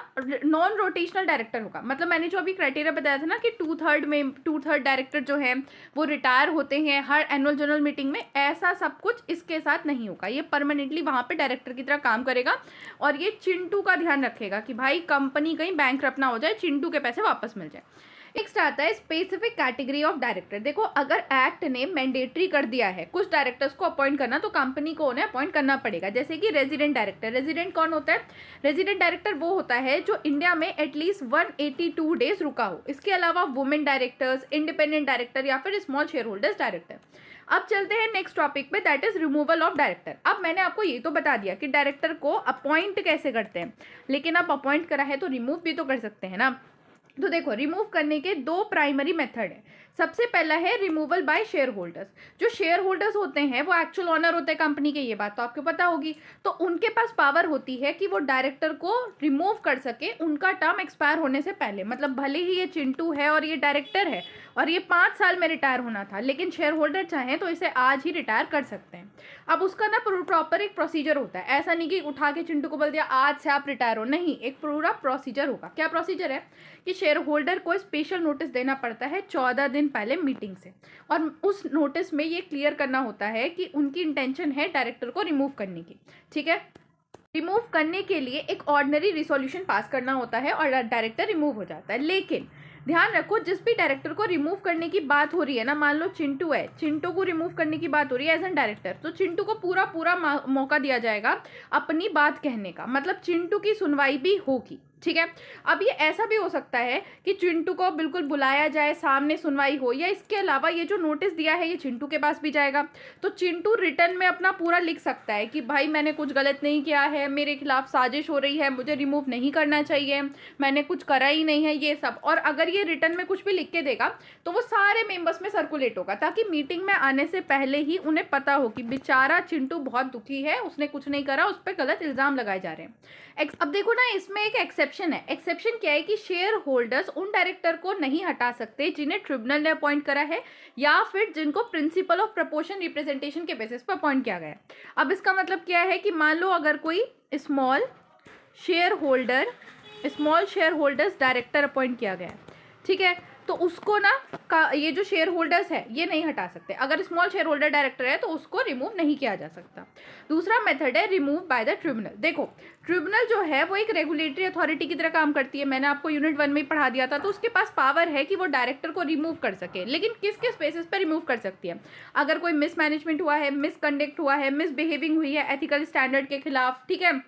नॉन रोटेशनल डायरेक्टर होगा। मतलब मैंने जो अभी क्राइटेरिया बताया था ना कि 2/3 डायरेक्टर जो है वो रिटायर होते हैं हर एनुअल जनरल मीटिंग में, ऐसा सब कुछ इसके साथ नहीं होगा। ये परमानेंटली वहां पे डायरेक्टर की तरह काम करेगा और ये चिंटू का ध्यान रखेगा कि भाई कंपनी कहीं बैंकरप्ट ना हो जाए, चिंटू के पैसे वापस मिल जाए। नेक्स्ट आता है स्पेसिफिक कैटेगरी ऑफ डायरेक्टर। देखो, अगर एक्ट ने मैंडेटरी कर दिया है कुछ डायरेक्टर्स को अपॉइंट करना, तो कंपनी को उन्हें अपॉइंट करना पड़ेगा। जैसे कि रेजिडेंट डायरेक्टर। रेजिडेंट कौन होता है? रेजिडेंट डायरेक्टर वो होता है जो इंडिया में एटलीस्ट 182 डेज रुका हो। इसके अलावा वुमेन डायरेक्टर्स, इंडिपेंडेंट डायरेक्टर या फिर स्मॉल शेयर होल्डर्स डायरेक्टर। अब चलते हैं नेक्स्ट टॉपिक पे, that is removal of director. अब मैंने आपको ये तो बता दिया कि डायरेक्टर को अपॉइंट कैसे करते हैं, लेकिन अब अपॉइंट करा है तो रिमूव भी तो कर सकते हैं ना। तो देखो, रिमूव करने के 2 प्राइमरी मेथड है। सबसे पहला है रिमूवल बाय शेयर होल्डर्स। जो शेयर होल्डर्स होते हैं वो एक्चुअल ओनर होते हैं कंपनी के, ये बात तो आपको पता होगी। तो उनके पास पावर होती है कि वो डायरेक्टर को रिमूव कर सके उनका टर्म एक्सपायर होने से पहले। मतलब भले ही ये चिंटू है और ये डायरेक्टर है और ये 5 साल में रिटायर होना था, लेकिन शेयर होल्डर चाहें तो इसे आज ही रिटायर कर सकते हैं। अब उसका ना प्रॉपर एक प्रोसीजर होता है। ऐसा नहीं कि उठा के चिंटू को बोल दिया आज से आप रिटायर हो, नहीं, एक पूरा प्रोसीजर होगा। क्या प्रोसीजर है? कि शेयर होल्डर को स्पेशल नोटिस देना पड़ता है 14 दिन पहले मीटिंग से, और उस नोटिस में ये क्लियर करना होता है कि उनकी इंटेंशन है डायरेक्टर को रिमूव करने की। ठीक है, रिमूव करने के लिए एक ऑर्डिनरी रिसोल्यूशन पास करना होता है और डायरेक्टर रिमूव हो जाता है। लेकिन ध्यान रखो, जिस भी डायरेक्टर को रिमूव करने की बात हो रही है ना, मान लो चिंटू है, चिंटू को रिमूव करने की बात हो रही है एज एन डायरेक्टर, तो चिंटू को पूरा मौका दिया जाएगा अपनी बात कहने का। मतलब चिंटू की सुनवाई भी होगी। ठीक है। अब ये ऐसा भी हो सकता है कि चिंटू को बिल्कुल बुलाया जाए, सामने सुनवाई हो, या इसके अलावा ये जो नोटिस दिया है ये चिंटू के पास भी जाएगा, तो चिंटू रिटर्न में अपना पूरा लिख सकता है कि भाई मैंने कुछ गलत नहीं किया है, मेरे खिलाफ साजिश हो रही है, मुझे रिमूव नहीं करना चाहिए, मैंने कुछ करा ही नहीं है, ये सब। और अगर ये रिटर्न में कुछ भी लिख के देगा तो वो सारे मेंबर्स में सर्कुलेट होगा, ताकि मीटिंग में आने से पहले ही उन्हें पता हो कि बेचारा चिंटू बहुत दुखी है, उसने कुछ नहीं करा, उस पर गलत इल्जाम लगाए जा रहे हैं। अब देखो ना, इसमें एक एक्सेप्शन है। एक्सेप्शन क्या है कि शेयर होल्डर्स उन डायरेक्टर को नहीं हटा सकते जिन्हें ट्रिब्यूनल ने अपॉइंट करा है, या फिर जिनको प्रिंसिपल ऑफ प्रपोर्शन रिप्रेजेंटेशन के बेसिस पर अपॉइंट किया गया है। अब इसका मतलब क्या है कि मान लो अगर कोई small share holders director appoint किया गया है, ठीक है, तो उसको ना ये जो शेयर होल्डर्स है ये नहीं हटा सकते। अगर स्मॉल शेयर होल्डर डायरेक्टर है तो उसको रिमूव नहीं किया जा सकता। दूसरा मेथड है रिमूव बाय द ट्रिब्यूनल। देखो, ट्रिब्यूनल जो है वो एक रेगुलेटरी अथॉरिटी की तरह काम करती है। मैंने आपको यूनिट 1 में ही पढ़ा दिया था। तो उसके पास पावर है कि वो डायरेक्टर को रिमूव कर सके, लेकिन किस किस बेसिस पर रिमूव कर सकती है? अगर कोई मिसमैनेजमेंट हुआ है, मिसकंडक्ट हुआ है, मिसबिहेविंग हुई है एथिकल स्टैंडर्ड के खिलाफ, ठीक है,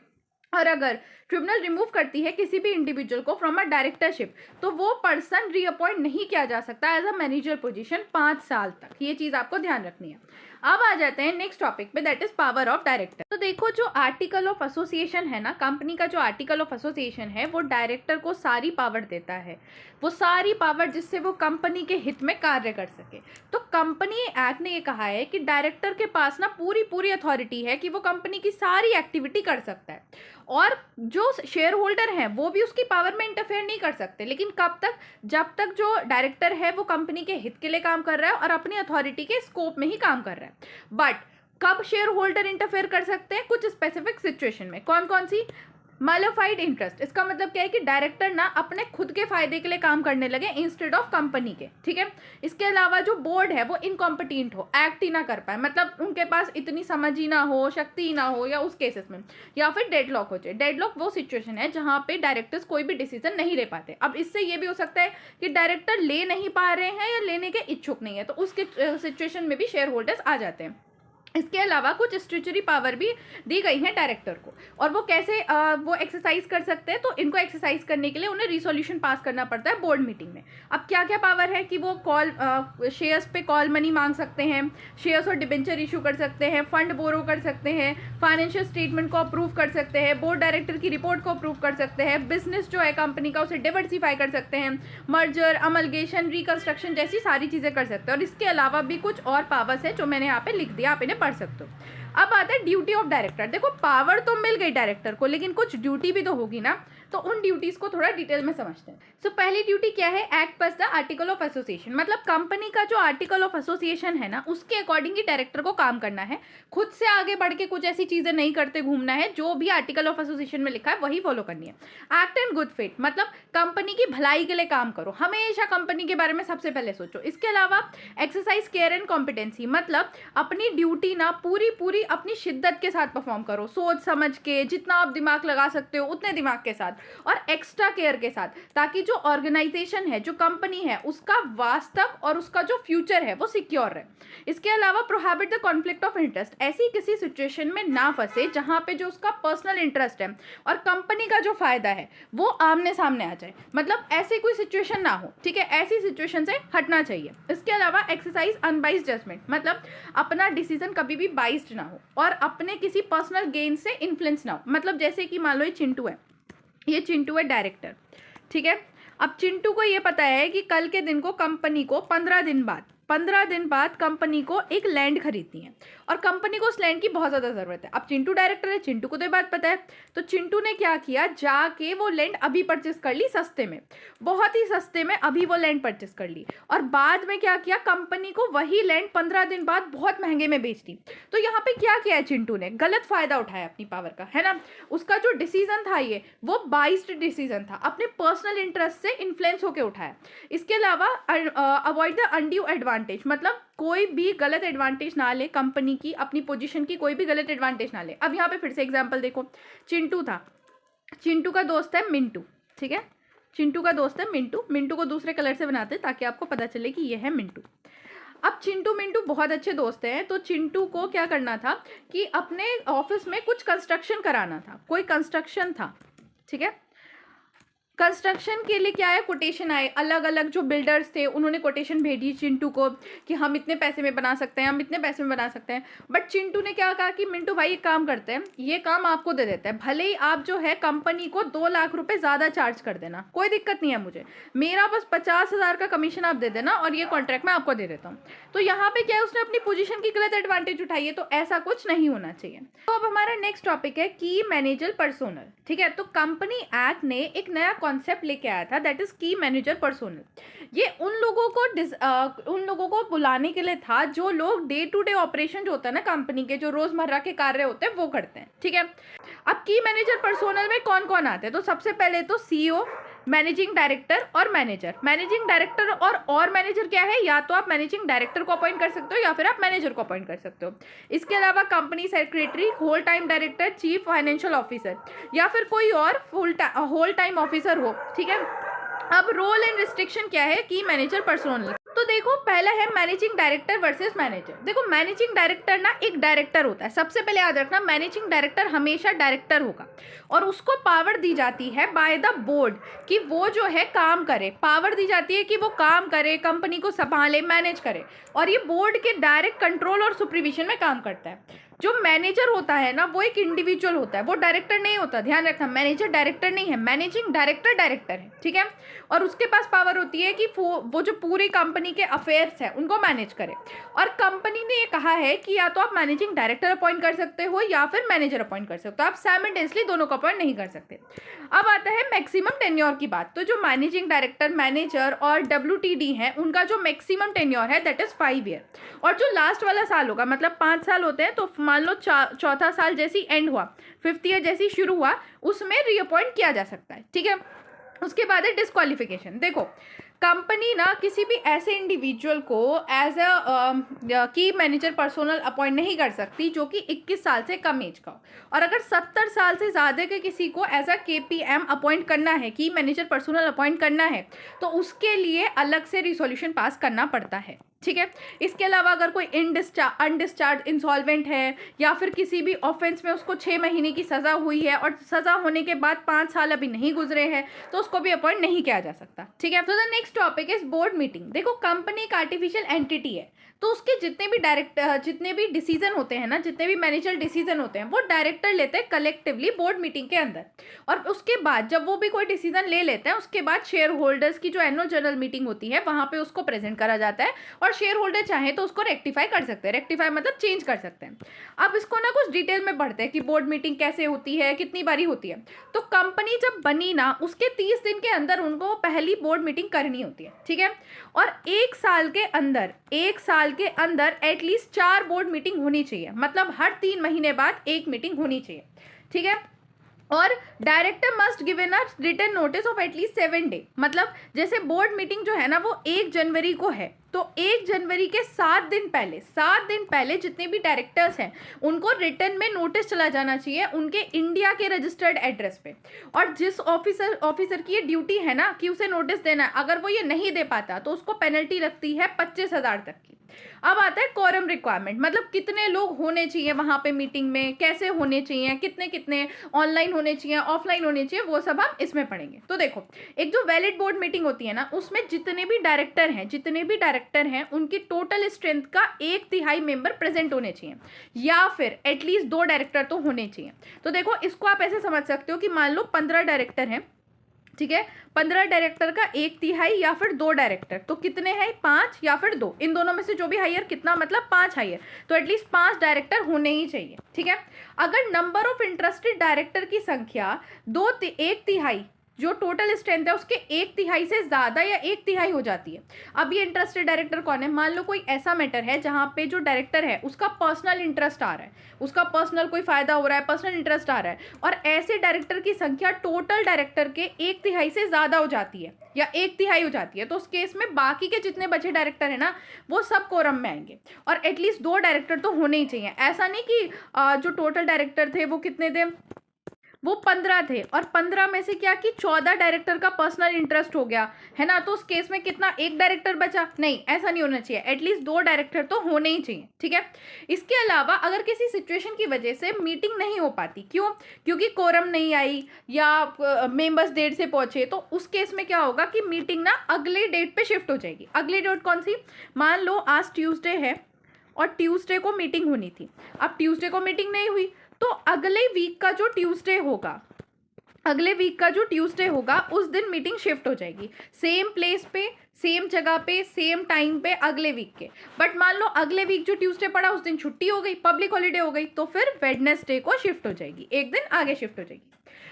और अगर ट्रिब्यूनल रिमूव करती है किसी भी इंडिविजुअल को फ्रॉम अ डायरेक्टरशिप, तो वो पर्सन रीअपॉइंट नहीं किया जा सकता एज अ मैनेजर पोजीशन 5 साल तक। ये चीज़ आपको ध्यान रखनी है। अब आ जाते हैं नेक्स्ट टॉपिक पे, that is power of director. तो देखो, जो आर्टिकल ऑफ एसोसिएशन है ना, कंपनी का जो आर्टिकल ऑफ एसोसिएशन है वो डायरेक्टर को सारी पावर देता है, वो सारी पावर जिससे वो कंपनी के हित में कार्य कर सके। तो कंपनी एक्ट ने ये कहा है कि डायरेक्टर के पास ना पूरी अथॉरिटी है कि वो कंपनी की सारी एक्टिविटी कर सकता है, और जो शेयर होल्डर हैं वो भी उसकी पावर में इंटरफेयर नहीं कर सकते। लेकिन कब तक? जब तक जो डायरेक्टर है वो कंपनी के हित के लिए काम कर रहा है और अपनी अथॉरिटी के स्कोप में ही काम कर रहा है। बट कब शेयर होल्डर इंटरफेयर कर सकते हैं? कुछ स्पेसिफिक सिचुएशन में। कौन कौन सी? Modified interest. इसका मतलब क्या है कि डायरेक्टर ना अपने खुद के फायदे के लिए काम करने लगे इंस्टेड ऑफ कंपनी के, ठीक है। इसके अलावा जो बोर्ड है वो इनकॉम्पिटेंट हो, एक्ट ही ना कर पाए, मतलब उनके पास इतनी समझ ही ना हो, शक्ति ही ना हो, या उस केसेस में, या फिर डेडलॉक हो जाए। डेडलॉक वो सिचुएशन है जहां पे डायरेक्टर्स कोई भी डिसीजन नहीं ले पाते। अब इससे ये भी हो सकता है कि डायरेक्टर ले नहीं पा रहे हैं या लेने के इच्छुक नहीं है, तो उस सिचुएशन में भी शेयर होल्डर्स आ जाते हैं। इसके अलावा कुछ स्टैट्यूटरी पावर भी दी गई है डायरेक्टर को, और वो कैसे वो एक्सरसाइज कर सकते हैं? तो इनको एक्सरसाइज करने के लिए उन्हें रिसोल्यूशन पास करना पड़ता है बोर्ड मीटिंग में। अब क्या क्या पावर है कि वो शेयर्स पे कॉल मनी मांग सकते हैं, शेयर्स और डिबेंचर इशू कर सकते हैं, फंड बोरो कर सकते हैं, फाइनेंशियल स्टेटमेंट को अप्रूव कर सकते हैं, बोर्ड डायरेक्टर की रिपोर्ट को अप्रूव कर सकते हैं, बिजनेस जो है कंपनी का उसे डिवर्सिफाई कर सकते हैं, मर्जर, अमलगेशन, रिकंस्ट्रक्शन जैसी सारी चीज़ें कर सकते हैं। और इसके अलावा भी कुछ और पावर्स है जो मैंने यहाँ पे लिख दिया, आप इन्हें पढ़ सकते हो। अब आता है ड्यूटी ऑफ डायरेक्टर। देखो, पावर तो मिल गई डायरेक्टर को, लेकिन कुछ ड्यूटी भी तो होगी ना, तो उन ड्यूटीज को थोड़ा डिटेल में समझते हैं। सो पहली ड्यूटी क्या है? एक्ट पर द आर्टिकल ऑफ एसोसिएशन। मतलब कंपनी का जो आर्टिकल ऑफ एसोसिएशन है ना, उसके अकॉर्डिंग ही डायरेक्टर को काम करना है। खुद से आगे बढ़ के कुछ ऐसी चीजें नहीं करते घूमना है, जो भी आर्टिकल ऑफ एसोसिएशन में लिखा है वही फॉलो करनी है। एक्ट इन गुड फेथ, मतलब कंपनी की भलाई के लिए काम करो, हमेशा कंपनी के बारे में सबसे पहले सोचो। इसके अलावा एक्सरसाइज केयर एंड कॉम्पिटेंसी, मतलब अपनी ड्यूटी ना पूरी अपनी शिद्दत के साथ परफॉर्म करो, सोच समझ के, जितना आप दिमाग लगा सकते हो उतने दिमाग के साथ, और एक्स्ट्रा केयर के साथ, ताकि जो ऑर्गेनाइजेशन है, जो कंपनी है, उसका वास्तव और उसका जो फ्यूचर है वो सिक्योर रहे। इसके अलावा prohibit the conflict of interest, ऐसी किसी सिचुएशन में ना फंसे जहां पे जो उसका पर्सनल इंटरेस्ट है और कंपनी का जो फायदा है वो आमने सामने आ जाए, मतलब ऐसी कोई सिचुएशन ना हो, ठीक है, ऐसी सिचुएशन से हटना चाहिए। इसके अलावा एक्सरसाइज अनबाइस्ड जजमेंट, मतलब अपना डिसीजन कभी भी बाइस्ड ना हो और अपने किसी पर्सनल गेन से इन्फ्लुएंस ना हो। मतलब जैसे कि मान लो ये चिंटू है डायरेक्टर, ठीक है। अब चिंटू को ये पता है कि कल के दिन को कंपनी को 15 दिन बाद कंपनी को एक लैंड खरीदनी है, और कंपनी को उस लैंड की बहुत ज़्यादा ज़रूरत है। अब चिंटू डायरेक्टर है, चिंटू को तो ये बात पता है, तो चिंटू ने क्या किया, जाके वो लैंड अभी परचेस कर ली सस्ते में, बहुत ही सस्ते में अभी वो लैंड परचेस कर ली, और बाद में क्या किया, कंपनी को वही लैंड 15 दिन बाद बहुत महंगे में बेच दी। तो यहाँ पे क्या किया है चिंटू ने? गलत फायदा उठाया अपनी पावर का, है ना। उसका जो डिसीजन था ये वो बाइस्ड डिसीजन था, अपने पर्सनल इंटरेस्ट से इन्फ्लुएंस होकर उठाया। इसके अलावा अवॉइड द अनड्यू एडवांटेज, मतलब कोई भी गलत एडवांटेज ना ले, कंपनी की अपनी पोजीशन की कोई भी गलत एडवांटेज ना ले। अब यहाँ पे फिर से एग्जांपल देखो, चिंटू था, चिंटू का दोस्त है मिंटू, ठीक है, चिंटू का दोस्त है मिंटू, मिंटू को दूसरे कलर से बनाते हैं ताकि आपको पता चले कि ये है मिंटू। अब चिंटू मिंटू बहुत अच्छे दोस्त हैं, तो चिंटू को क्या करना था कि अपने ऑफिस में कुछ कंस्ट्रक्शन कराना था, कोई कंस्ट्रक्शन था, ठीक है। कंस्ट्रक्शन के लिए क्या है, कोटेशन आए, अलग अलग जो बिल्डर्स थे उन्होंने कोटेशन भेजी चिंटू को कि हम इतने पैसे में बना सकते हैं, हम इतने पैसे में बना सकते हैं। बट चिंटू ने क्या कहा कि मिंटू भाई एक काम करते हैं, ये काम आपको दे देते हैं, भले ही आप जो है कंपनी को 2 लाख रुपए ज़्यादा चार्ज कर देना, कोई दिक्कत नहीं है मुझे, मेरा बस 50,000 का कमीशन आप दे देना और ये कॉन्ट्रैक्ट मैं आपको दे देता हूँ। तो यहाँ पे क्या है, उसने अपनी पोजीशन की गलत एडवांटेज उठाई है, तो ऐसा कुछ नहीं होना चाहिए। तो अब हमारा नेक्स्ट टॉपिक है की मैनेजर पर्सोनल। ठीक है, तो कंपनी एक्ट ने एक नया कॉन्सेप्ट लेके आया था, दैट इज की मैनेजर पर्सोनल। ये उन लोगों को बुलाने के लिए था जो लोग डे टू डे ऑपरेशन जो होता है ना कंपनी के, जो रोजमर्रा के कार्य होते हैं वो करते हैं। ठीक है, अब की मैनेजर पर्सोनल में कौन कौन आते हैं, तो सबसे पहले तो सीईओ, मैनेजिंग डायरेक्टर और मैनेजर। मैनेजिंग डायरेक्टर और मैनेजर क्या है, या तो आप मैनेजिंग डायरेक्टर को अपॉइंट कर सकते हो या फिर आप मैनेजर को अपॉइंट कर सकते हो। इसके अलावा company secretary, whole time director, chief financial officer या फिर कोई और होल टाइम ऑफिसर हो। ठीक है, अब रोल एंड रिस्ट्रिक्शन क्या है की मैनेजर पर्सोनल। तो देखो पहला है मैनेजिंग डायरेक्टर वर्सेस मैनेजर। देखो मैनेजिंग डायरेक्टर ना एक डायरेक्टर होता है, सबसे पहले याद रखना मैनेजिंग डायरेक्टर हमेशा डायरेक्टर होगा और उसको पावर दी जाती है बाय द बोर्ड कि वो जो है काम करे, पावर दी जाती है कि वो काम करे, कंपनी को संभाले, मैनेज करे, और ये बोर्ड के डायरेक्ट कंट्रोल और सुपरविजन में काम करता है। जो मैनेजर होता है ना वो एक इंडिविजुअल होता है, वो डायरेक्टर नहीं होता, ध्यान रखना, मैनेजर डायरेक्टर नहीं है, मैनेजिंग डायरेक्टर डायरेक्टर है। ठीक है, और उसके पास पावर होती है कि वो जो पूरी कंपनी के अफेयर्स हैं उनको मैनेज करे। और कंपनी ने ये कहा है कि या तो आप मैनेजिंग डायरेक्टर अपॉइंट कर सकते हो या फिर मैनेजर अपॉइंट कर सकते हो, आप साइमल्टेनियसली दोनों को अपॉइंट नहीं कर सकते। अब आता है मैक्सिमम टेन्योर की बात। तो जो मैनेजिंग डायरेक्टर, मैनेजर और WTD हैं उनका जो मैक्सिमम टेन्योर है दैट इज 5 ईयर, और जो लास्ट वाला साल होगा, मतलब 5 साल होते हैं, तो मान लो चौथा साल जैसी एंड हुआ, 5th ईयर जैसी शुरू हुआ, उसमें रीअपॉइंट किया जा सकता है। ठीक है, उसके बाद है डिस्क्वालिफिकेशन। देखो कंपनी ना किसी भी ऐसे इंडिविजुअल को एज अ की मैनेजर पर्सोनल अपॉइंट नहीं कर सकती जो कि 21 साल से कम एज का हो, और अगर 70 साल से ज़्यादा के किसी को एज अ KPM अपॉइंट करना है, की मैनेजर पर्सोनल अपॉइंट करना है, तो उसके लिए अलग से रिसोल्यूशन पास करना पड़ता है। ठीक है, इसके अलावा अगर कोई अनडिस्चार्ज इंसॉल्वेंट है या फिर किसी भी ऑफेंस में उसको 6 महीने की सज़ा हुई है और सज़ा होने के बाद 5 साल अभी नहीं गुजरे हैं, तो उसको भी अपॉइंट नहीं किया जा सकता। ठीक है, तो the next topic is board meeting. देखो कंपनी एक आर्टिफिशियल एंटिटी है, तो उसके जितने भी डिसीजन होते हैं ना, जितने भी मैनेजर डिसीजन होते हैं वो डायरेक्टर लेते हैं कलेक्टिवली बोर्ड मीटिंग के अंदर, और उसके बाद जब वो भी कोई डिसीजन ले लेते हैं उसके बाद शेयर होल्डर्स की जो एनुअल जनरल मीटिंग होती है वहाँ पे उसको प्रेजेंट करा जाता है, और शेयर होल्डर चाहे तो उसको रेक्टिफाई कर सकते हैं, रेक्टिफाई मतलब चेंज कर सकते हैं। अब इसको ना कुछ डिटेल में पढ़ते हैं कि बोर्ड मीटिंग कैसे होती है, कितनी बारी होती है। तो कंपनी जब बनी ना उसके 30 दिन के अंदर उनको पहली बोर्ड मीटिंग करनी होती है। ठीक है, और एक साल के अंदर एटलीस्ट 4 बोर्ड मीटिंग होनी चाहिए, मतलब हर 3 महीने बाद एक मीटिंग होनी चाहिए। ठीक है, और director must given a written notice of at least 7 day, मतलब जैसे बोर्ड मीटिंग जो है ना वो 1 जनवरी को है, तो 1 जनवरी के 7 दिन पहले जितने भी डायरेक्टर्स हैं उनको रिटर्न में नोटिस चला जाना चाहिए उनके इंडिया के रजिस्टर्ड एड्रेस पे, और जिस ऑफिसर की ये ड्यूटी है ना कि उसे नोटिस देना है, अगर वो ये नहीं दे पाता तो उसको पेनल्टी लगती है 25,000 तक की। अब आता है कोरम रिक्वायरमेंट, मतलब कितने लोग होने चाहिए वहाँ पे मीटिंग में, कैसे होने चाहिए, कितने ऑनलाइन होने चाहिए, ऑफलाइन होने चाहिए, वो सब हम इसमें पढ़ेंगे। तो देखो एक जो वैलिड बोर्ड मीटिंग होती है ना उसमें जितने भी डायरेक्टर हैं उनकी टोटल स्ट्रेंथ का 1/3 मेंबर प्रेजेंट होने चाहिए, या फिर एटलीस्ट 2 डायरेक्टर तो होने चाहिए। तो देखो इसको आप ऐसे समझ सकते हो कि मान लो 15 डायरेक्टर हैं, ठीक है, 15 डायरेक्टर का 1/3 या फिर 2 डायरेक्टर, तो कितने हैं, 5 या फिर 2, इन दोनों में से जो भी हायर, कितना मतलब 5 हायर, तो एटलीस्ट 5 डायरेक्टर होने ही चाहिए। ठीक है, अगर नंबर ऑफ इंटरेस्टेड डायरेक्टर की संख्या 1/3 जो टोटल स्ट्रेंथ है उसके 1/3 से ज़्यादा या 1/3 हो जाती है। अब ये इंटरेस्टेड डायरेक्टर कौन है, मान लो कोई ऐसा मैटर है जहाँ पे जो डायरेक्टर है उसका पर्सनल इंटरेस्ट आ रहा है, उसका पर्सनल कोई फ़ायदा हो रहा है, पर्सनल इंटरेस्ट आ रहा है, और ऐसे डायरेक्टर की संख्या टोटल डायरेक्टर के 1/3 से ज़्यादा हो जाती है या 1/3 हो जाती है, तो उस केस में बाकी के जितने बचे डायरेक्टर है ना वो सब कोरम में आएंगे, और एटलीस्ट 2 डायरेक्टर तो होने ही चाहिए। ऐसा नहीं कि जो टोटल डायरेक्टर थे वो कितने थे, वो 15 थे और 15 में से क्या कि 14 डायरेक्टर का पर्सनल इंटरेस्ट हो गया है ना, तो उस केस में कितना, एक डायरेक्टर बचा? नहीं, ऐसा नहीं होना चाहिए, एटलीस्ट 2 डायरेक्टर तो होने ही चाहिए, ठीक है। इसके अलावा अगर किसी सिचुएशन की वजह से मीटिंग नहीं हो पाती, क्यों? क्योंकि कोरम नहीं आई या मेंबर्स देर से पहुंचे, तो उस केस में क्या होगा कि मीटिंग ना अगले डेट पे शिफ्ट हो जाएगी। अगली डेट कौन सी? मान लो आज ट्यूसडे है और ट्यूसडे को मीटिंग होनी थी, अब ट्यूसडे को मीटिंग नहीं हुई, तो अगले वीक का जो ट्यूसडे होगा, अगले वीक का जो ट्यूसडे होगा उस दिन मीटिंग शिफ्ट हो जाएगी, सेम प्लेस पे, सेम जगह पे, सेम टाइम पे, अगले वीक के। बट मान लो अगले वीक जो ट्यूसडे पड़ा उस दिन छुट्टी हो गई, पब्लिक हॉलीडे हो गई, तो फिर वेडनेसडे को शिफ्ट हो जाएगी, एक दिन आगे शिफ्ट हो जाएगी।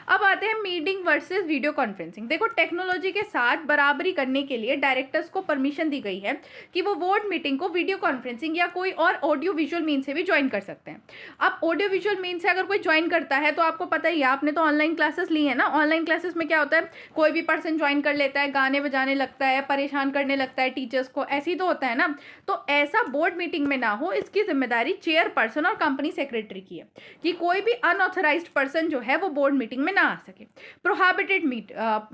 अब आते हैं मीटिंग वर्सेस वीडियो कॉन्फ्रेंसिंग। देखो, टेक्नोलॉजी के साथ बराबरी करने के लिए डायरेक्टर्स को परमिशन दी गई है कि वो बोर्ड मीटिंग को वीडियो कॉन्फ्रेंसिंग या कोई और ऑडियो विजुअल मीन से भी ज्वाइन कर सकते हैं। अब ऑडियो विजुअल मीन से अगर कोई ज्वाइन करता है तो आपको पता ही है, आपने तो ऑनलाइन क्लासेस ली है ना, ऑनलाइन क्लासेस में क्या होता है, कोई भी पर्सन ज्वाइन कर लेता है, गाने बजाने लगता है, परेशान करने लगता है टीचर्स को, ऐसे ही तो होता है ना। तो ऐसा बोर्ड मीटिंग में ना हो, इसकी जिम्मेदारी चेयरपर्सन और कंपनी सेक्रेटरी की है कि कोई भी अनऑथराइज्ड पर्सन जो है वो बोर्ड मीटिंग में ना आ सके। प्रोहिबिटेड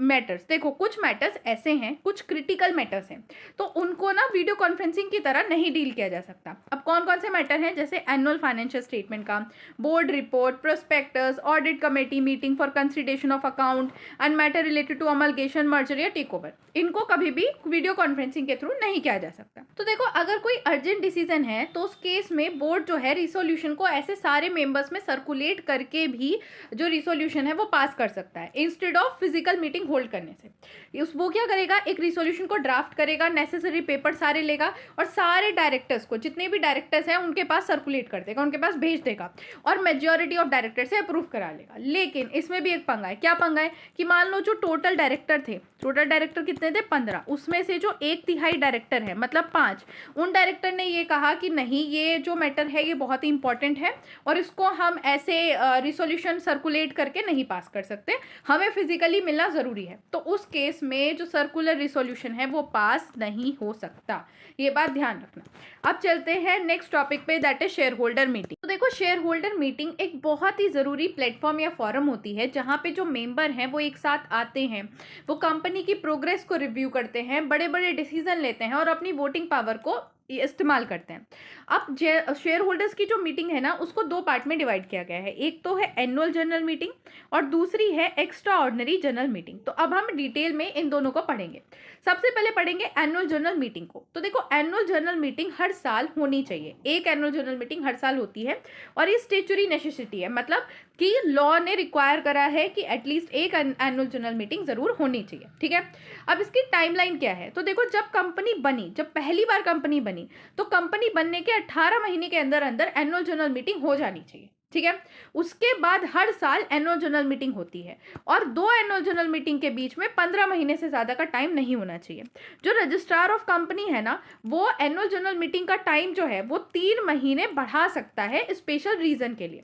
मैटर्स, देखो कुछ मैटर्स ऐसे हैं, कुछ क्रिटिकल मैटर्स हैं, तो उनको ना वीडियो कॉन्फ्रेंसिंग की तरह नहीं डील किया जा सकता। अब कौन कौन से मैटर हैं? जैसे एनुअल फाइनेंशियल स्टेटमेंट का, board report, prospectus, audit committee meeting for consideration of account and matter related to amalgamation, merger या टेक ओवर, इनको कभी भी वीडियो कॉन्फ्रेंसिंग के थ्रू नहीं किया जा सकता। तो देखो, अगर कोई अर्जेंट डिसीजन है तो उस केस में बोर्ड जो है रिसोल्यूशन को ऐसे सारे मेंबर्स में सर्कुलेट करके भी जो रिसोल्यूशन है वो पास कर सकता है, instead of physical meeting hold करने से। वो क्या करेगा, एक रिसोल्यूशन को ड्राफ्ट करेगा, नेसेसरी पेपर सारे लेगा और सारे डायरेक्टर्स को, जितने भी डायरेक्टर्स हैं उनके पास सर्कुलेट कर देगा, उनके पास भेज देगा और मेजॉरिटी ऑफ डायरेक्टर से अप्रूव करा लेगा। लेकिन इसमें भी एक पंगा है। क्या पंगा है कि मान लो जो टोटल डायरेक्टर थे, टोटल डायरेक्टर कितने थे? 15, उसमें से जो 1/3 डायरेक्टर है, मतलब 5, उन डायरेक्टर ने ये कहा कि नहीं, ये जो मैटर है ये बहुत ही इंपॉर्टेंट है और इसको हम ऐसे रिसोल्यूशन सर्कुलेट करके नहीं पास कर सकते, हमें फिजिकली मिलना ज़रूरी है। तो उस केस में जो सर्कुलर रिसोल्यूशन है वो पास नहीं हो सकता, ये बात ध्यान रखना। अब चलते हैं नेक्स्ट टॉपिक पे, that is share holder meeting. तो देखो, शेयर होल्डर मीटिंग एक बहुत ही ज़रूरी प्लेटफॉर्म या फॉरम होती है जहाँ पे जो मेंबर हैं वो एक साथ आते हैं, वो कंपनी की प्रोग्रेस को रिव्यू करते हैं, बड़े बड़े डिसीजन लेते हैं और अपनी वोटिंग पावर को इस्तेमाल करते हैं। अब शेयर होल्डर्स की जो मीटिंग है ना, उसको 2 पार्ट में डिवाइड किया गया है, एक तो है एनुअल जनरल मीटिंग और दूसरी है एक्स्ट्रा ऑर्डिनरी जनरल मीटिंग। तो अब हम डिटेल में इन दोनों को पढ़ेंगे। सबसे पहले पढ़ेंगे एनुअल जनरल मीटिंग को। तो देखो, एनुअल जनरल मीटिंग हर साल होनी चाहिए, एक एनुअल जनरल मीटिंग हर साल होती है और ये स्टेचुरी नेसेसिटी है, मतलब कि लॉ ने रिक्वायर करा है कि एटलीस्ट एक एनुअल जनरल मीटिंग जरूर होनी चाहिए, ठीक है। अब इसकी टाइमलाइन क्या है? तो देखो, जब कंपनी बनी, जब पहली बार कंपनी बनी, तो कंपनी बनने के 18 महीने के अंदर अंदर एनुअल जनरल मीटिंग हो जानी चाहिए, ठीक है। उसके बाद हर साल एनुअल जनरल मीटिंग होती है और 2 एनुअल जनरल मीटिंग के बीच में 15 महीने से ज़्यादा का टाइम नहीं होना चाहिए। जो रजिस्ट्रार ऑफ कंपनी है ना, वो एनुअल जनरल मीटिंग का टाइम जो है वो 3 महीने बढ़ा सकता है स्पेशल रीज़न के लिए,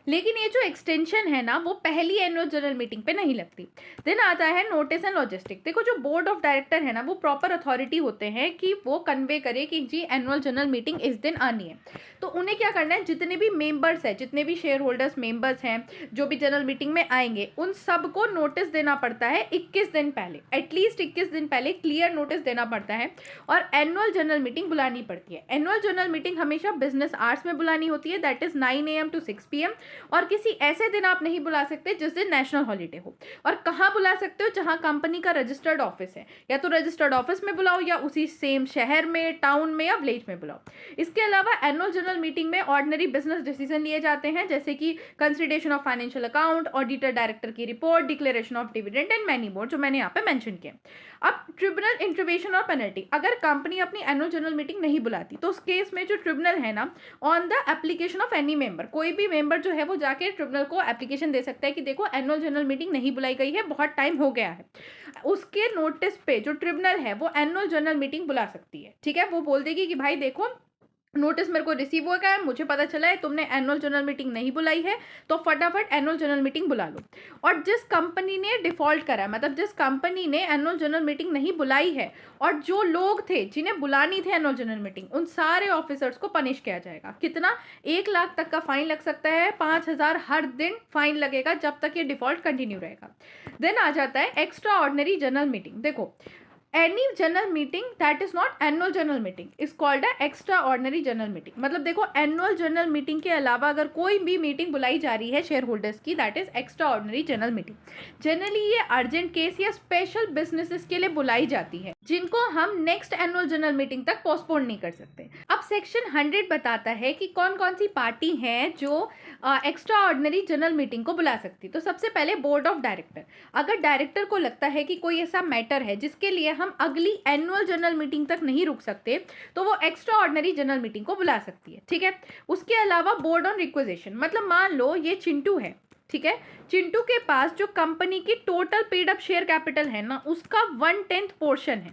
लेकिन ये जो एक्सटेंशन है ना वो पहली एनुअल जनरल मीटिंग पे नहीं लगती। देन आता है नोटिस एंड लॉजिस्टिक। देखो, जो बोर्ड ऑफ डायरेक्टर है ना वो प्रॉपर अथॉरिटी होते हैं कि वो कन्वे करे कि जी एनुअल जनरल मीटिंग इस दिन आनी है। तो उन्हें क्या करना है, जितने भी मेंबर्स हैं, जितने भी शेयर होल्डर्स मेंबर्स हैं जो भी जनरल मीटिंग में आएंगे, उन सबको नोटिस देना पड़ता है 21 दिन पहले, एटलीस्ट 21 दिन पहले क्लियर नोटिस देना पड़ता है और एनुअल जनरल मीटिंग बुलानी पड़ती है। एनुअल जनरल मीटिंग हमेशा बिजनेस आवर्स में बुलानी होती है, that is 9 AM to 6 PM, और किसी ऐसे दिन आप नहीं बुला सकते जिस दिन नेशनल हॉलीडे हो। और कहाँ बुला सकते हो? जहाँ कंपनी का रजिस्टर्ड ऑफिस है, या तो रजिस्टर्ड ऑफिस में बुलाओ या उसी सेम शहर में, टाउन में या विलेज में बुलाओ। इसके अलावा एनुअल जनरल मीटिंग में ऑर्डिनरी बिजनेस डिसीजन लिए जाते हैं, जैसे कि consideration of financial account, auditor director की report, declaration of dividend and many more, जो मैंने यहाँ पे मेंशन किया। अब ट्रिब्यूनल इंटरवेंशन और पेनल्टी, अगर कंपनी अपनी एनुअल जनरल मीटिंग नहीं बुलाती तो उस केस में जो ट्रिब्यूनल है ना, on the application of any member, कोई भी मेंबर जो है वो जाके ट्रिब्यूनल को एप्लीकेशन दे सकता है कि देखो एनुअल जनरल मीटिंग नहीं बुलाई गई है, बहुत टाइम हो गया है। उसके नोटिस पे जो ट्रिब्यूनल है वो एनुअल जनरल मीटिंग बुला सकती है, ठीक है। वो बोल देगी कि भाई देखो नोटिस मेरे को रिसीव हुआ है, मुझे पता चला है तुमने एनुअल जनरल मीटिंग नहीं बुलाई है, तो फटाफट एनुअल जनरल मीटिंग बुला लो। और जिस कंपनी ने डिफ़ॉल्ट करा है, मतलब जिस कंपनी ने एनुअल जनरल मीटिंग नहीं बुलाई है और जो लोग थे जिन्हें बुलानी थी एनुअल जनरल मीटिंग, उन सारे ऑफिसर्स को पनिश किया जाएगा। कितना? 1 लाख तक का फाइन लग सकता है, 5,000 हर दिन फाइन लगेगा जब तक ये डिफ़ॉल्ट कंटिन्यू रहेगा। देन आ जाता है एक्स्ट्रा ऑर्डिनरी जनरल मीटिंग। देखो, any general meeting that is not annual general meeting is called a extraordinary general meeting। मतलब देखो, एनुअल जनरल मीटिंग के अलावा अगर कोई भी मीटिंग बुलाई जा रही है शेयर होल्डर्स की, that is extra ordinary general meeting. Generally ये अर्जेंट केस या स्पेशल बिजनेसेस के लिए बुलाई जाती है, जिनको हम नेक्स्ट एनुअल जनरल मीटिंग तक पोस्टपोन नहीं कर सकते। अब सेक्शन 100 बताता है कि कौन कौन सी पार्टी है जो एक्स्ट्रा ऑर्डिनरी जनरल मीटिंग को बुला सकती। तो सबसे पहले बोर्ड ऑफ डायरेक्टर। अगर डायरेक्टर को लगता है कि कोई ऐसा मैटर है जिसके लिए हम अगली एनुअल जनरल मीटिंग तक नहीं रुक सकते, तो वो एक्स्ट्रा ऑर्डिनरी जनरल मीटिंग को बुला सकती है, ठीक है। उसके अलावा बोर्ड ऑन रिक्वेजिशन, मतलब मान लो ये चिंटू है, ठीक है। चिंटू के पास जो कंपनी की total paid up share capital है ना, उसका 1/10 पोर्शन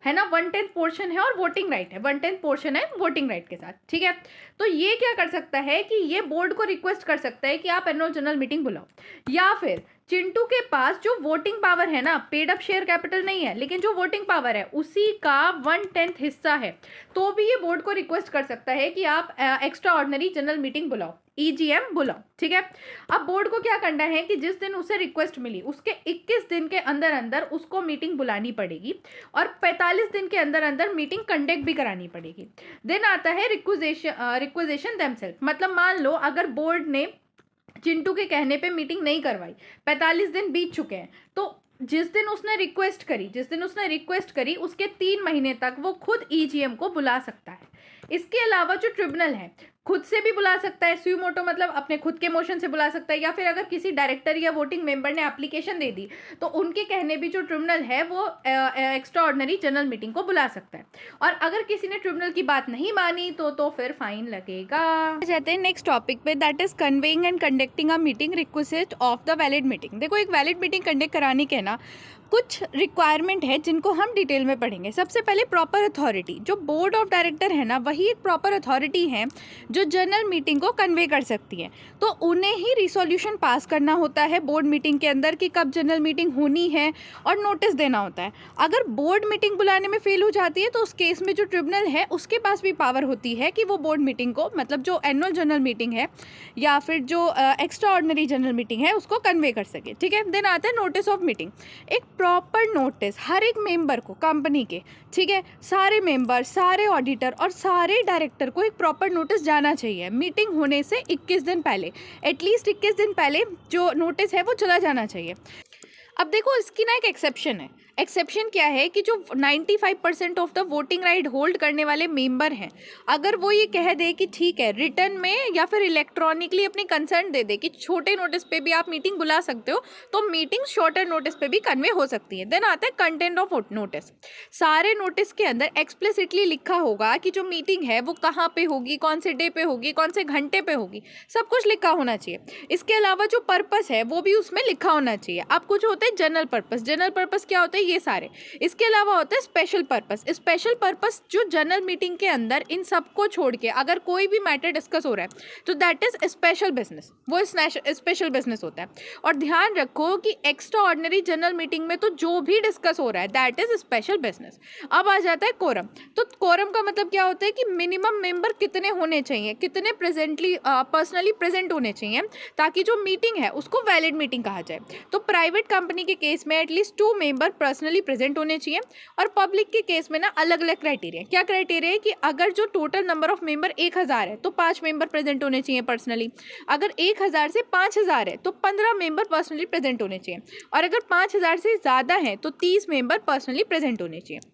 है ना, 1/10 पोर्शन है और वोटिंग राइट है, 1/10 पोर्शन है वोटिंग राइट के साथ, ठीक है। तो ये क्या कर सकता है कि ये बोर्ड को रिक्वेस्ट कर सकता है कि आप एनुअल जनरल मीटिंग बुलाओ। या फिर चिंटू के पास जो वोटिंग पावर है ना, पेड अप शेयर कैपिटल नहीं है लेकिन जो वोटिंग पावर है उसी का 1/10 हिस्सा है, तो भी ये बोर्ड को रिक्वेस्ट कर सकता है कि आप एक्स्ट्रा ऑर्डिनरी जनरल मीटिंग बुलाओ, EGM बुलाओ, ठीक है। अब बोर्ड को क्या करना है कि जिस दिन उसे रिक्वेस्ट मिली उसके 21 दिन के अंदर अंदर उसको मीटिंग बुलानी पड़ेगी और 45 दिन के अंदर अंदर मीटिंग कंडक्ट भी करानी पड़ेगी। देन आता है रिक्वेजेशन देमसेल्फ। मतलब मान लो अगर बोर्ड ने चिंटू के कहने पे मीटिंग नहीं करवाई, 45 दिन बीत चुके हैं, तो जिस दिन उसने रिक्वेस्ट करी उसके 3 महीने तक वो खुद EGM को बुला सकता है। इसके अलावा जो ट्रिब्यूनल है खुद से भी बुला सकता है, स्यू मोटो मतलब अपने खुद के मोशन से बुला सकता है, या फिर अगर किसी डायरेक्टर या वोटिंग मेंबर ने एप्लीकेशन दे दी तो उनके कहने भी जो ट्रिब्यूनल है वो एक्स्ट्रा ऑर्डिनरी जनरल मीटिंग को बुला सकता है। और अगर किसी ने ट्रिब्यूनल की बात नहीं मानी तो फिर फाइन लगेगा। जाते हैं नेक्स्ट टॉपिक पे, that is conveying and conducting a meeting request of the valid meeting. देखो, एक वैलिड मीटिंग कंडक्ट कराने के ना कुछ रिक्वायरमेंट है जिनको हम डिटेल में पढ़ेंगे। सबसे पहले प्रॉपर अथॉरिटी। जो बोर्ड ऑफ डायरेक्टर है ना, वही एक प्रॉपर अथॉरिटी है जो जनरल मीटिंग को कन्वे कर सकती है। तो उन्हें ही रिसोल्यूशन पास करना होता है बोर्ड मीटिंग के अंदर कि कब जनरल मीटिंग होनी है, और नोटिस देना होता है। अगर बोर्ड मीटिंग बुलाने में फेल हो जाती है तो उस केस में जो ट्रिब्यूनल है उसके पास भी पावर होती है कि वो बोर्ड मीटिंग को, मतलब जो एनुअल जनरल मीटिंग है या फिर जो एक्स्ट्रा ऑर्डिनरी जनरल मीटिंग है उसको कन्वे कर सके, ठीक है। देन आता है नोटिस ऑफ मीटिंग। एक प्रॉपर नोटिस हर एक मेंबर को, कंपनी के, ठीक है, सारे मेंबर, सारे ऑडिटर और सारे डायरेक्टर को एक प्रॉपर नोटिस जाना चाहिए मीटिंग होने से 21 दिन पहले। एटलीस्ट 21 दिन पहले जो नोटिस है वो चला जाना चाहिए। अब देखो, इसकी ना एक एक्सेप्शन है। एक्सेप्शन क्या है कि जो 95% of the voting right hold करने वाले मेंबर हैं, अगर वो ये कह दे कि ठीक है, रिटर्न में या फिर इलेक्ट्रॉनिकली अपनी कंसर्न दे दे कि छोटे नोटिस पे भी आप मीटिंग बुला सकते हो, तो मीटिंग शॉर्टर नोटिस पे भी कन्वे हो सकती है। देन आता है कंटेंट ऑफ नोटिस। सारे नोटिस के अंदर एक्सप्लिसिटली लिखा होगा कि जो मीटिंग है वो कहाँ पे होगी, कौन से डे पे होगी, कौन से घंटे पे होगी, सब कुछ लिखा होना चाहिए। इसके अलावा जो पर्पस है वो भी उसमें लिखा होना चाहिए। अब कुछ होता है जनरल पर्पस। जनरल पर्पस क्या होता है? ये सारे। इसके अलावा होता है स्पेशल पर्पस। स्पेशल पर्पस जो जनरल मीटिंग के अंदर इन सबको छोड़ के अगर कोई भी मैटर डिस्कस हो रहा है तो दैट इज स्पेशल बिजनेस, वो स्पेशल बिजनेस होता है। और ध्यान रखो कि एक्स्ट्रा ऑर्डिनरी जनरल मीटिंग में तो जो भी डिस्कस हो रहा है दैट इज स्पेशल बिजनेस। अब आ जाता है कोरम। तो कोरम का मतलब क्या होता है कि मिनिमम मेंबर कितने होने चाहिए, कितने पर्सनली प्रेजेंट होने चाहिए ताकि जो मीटिंग है उसको वैलिड मीटिंग कहा जाए। तो प्राइवेट कंपनी के केस में एटलीस्ट 2 मेंबर पर्सनली प्रेजेंट होने चाहिए, और पब्लिक के केस में ना अलग अलग क्राइटेरिया। क्या क्राइटेरिया है कि अगर जो टोटल नंबर ऑफ मेंबर 1000 है तो 5 मेंबर प्रेजेंट होने चाहिए पर्सनली। अगर 1000 से 5000 है तो 15 मेंबर पर्सनली प्रेजेंट होने चाहिए, और अगर 5000 से ज़्यादा है तो 30 मेंबर पर्सनली प्रेजेंट होने चाहिए।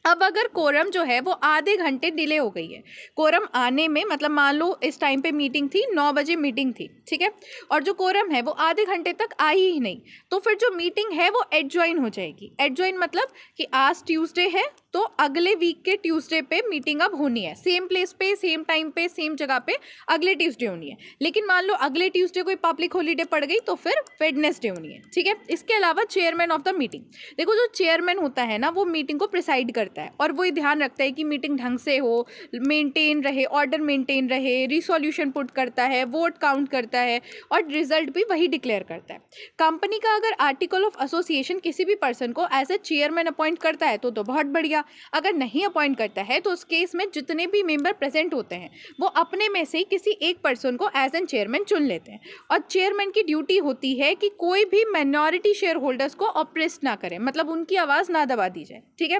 अब अगर कोरम जो है वो आधे घंटे डिले हो गई है कोरम आने में, मतलब मान लो इस टाइम पे मीटिंग थी, 9 बजे मीटिंग थी, ठीक है, और जो कोरम है वो आधे घंटे तक आई ही नहीं, तो फिर जो मीटिंग है वो एडजॉइन हो जाएगी। एडजॉइन मतलब कि आज ट्यूसडे है तो अगले वीक के ट्यूसडे पे मीटिंग अब होनी है, सेम प्लेस पे, सेम टाइम पे, सेम जगह पे अगले ट्यूसडे होनी है। लेकिन मान लो अगले ट्यूसडे कोई पब्लिक हॉलीडे पड़ गई तो फिर वेडनेसडे होनी है, ठीक है। इसके अलावा चेयरमैन ऑफ द मीटिंग, देखो जो चेयरमैन होता है ना वो मीटिंग को प्रिसाइड करता है और वो ये ध्यान रखता है कि मीटिंग ढंग से हो, मेंटेन रहे, ऑर्डर मेंटेन रहे, रिसोल्यूशन पुट करता है, वोट काउंट करता है और रिजल्ट भी वही डिक्लेयर करता है। कंपनी का अगर आर्टिकल ऑफ एसोसिएशन किसी भी पर्सन को एज ए चेयरमैन अपॉइंट करता है तो बहुत बढ़िया, अगर नहीं अपॉइंट करता है तो उस केस में जितने भी मेंबर प्रेजेंट होते हैं वो अपने में से किसी एक पर्सन को एज एन चेयरमैन चुन लेते हैं और चेयरमैन की ड्यूटी होती है कि कोई भी माइनॉरिटी शेयर होल्डर्स को ऑप्रेस ना करें, मतलब उनकी आवाज़ ना दबा दी जाए, ठीक है।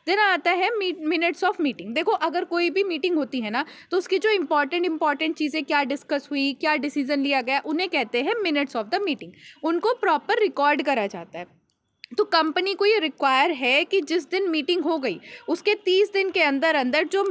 देन आता है मिनट्स ऑफ मीटिंग। देखो अगर कोई भी मीटिंग होती है ना तो उसकी जो इंपॉर्टेंट चीज़ें क्या डिस्कस हुई, क्या डिसीजन लिया गया, उन्हें कहते हैं मिनट्स ऑफ द मीटिंग। उनको प्रॉपर रिकॉर्ड करा जाता है। तो कंपनी को ये रिक्वायर है कि जिस दिन मीटिंग हो गई उसके 30 दिन के अंदर अंदर जो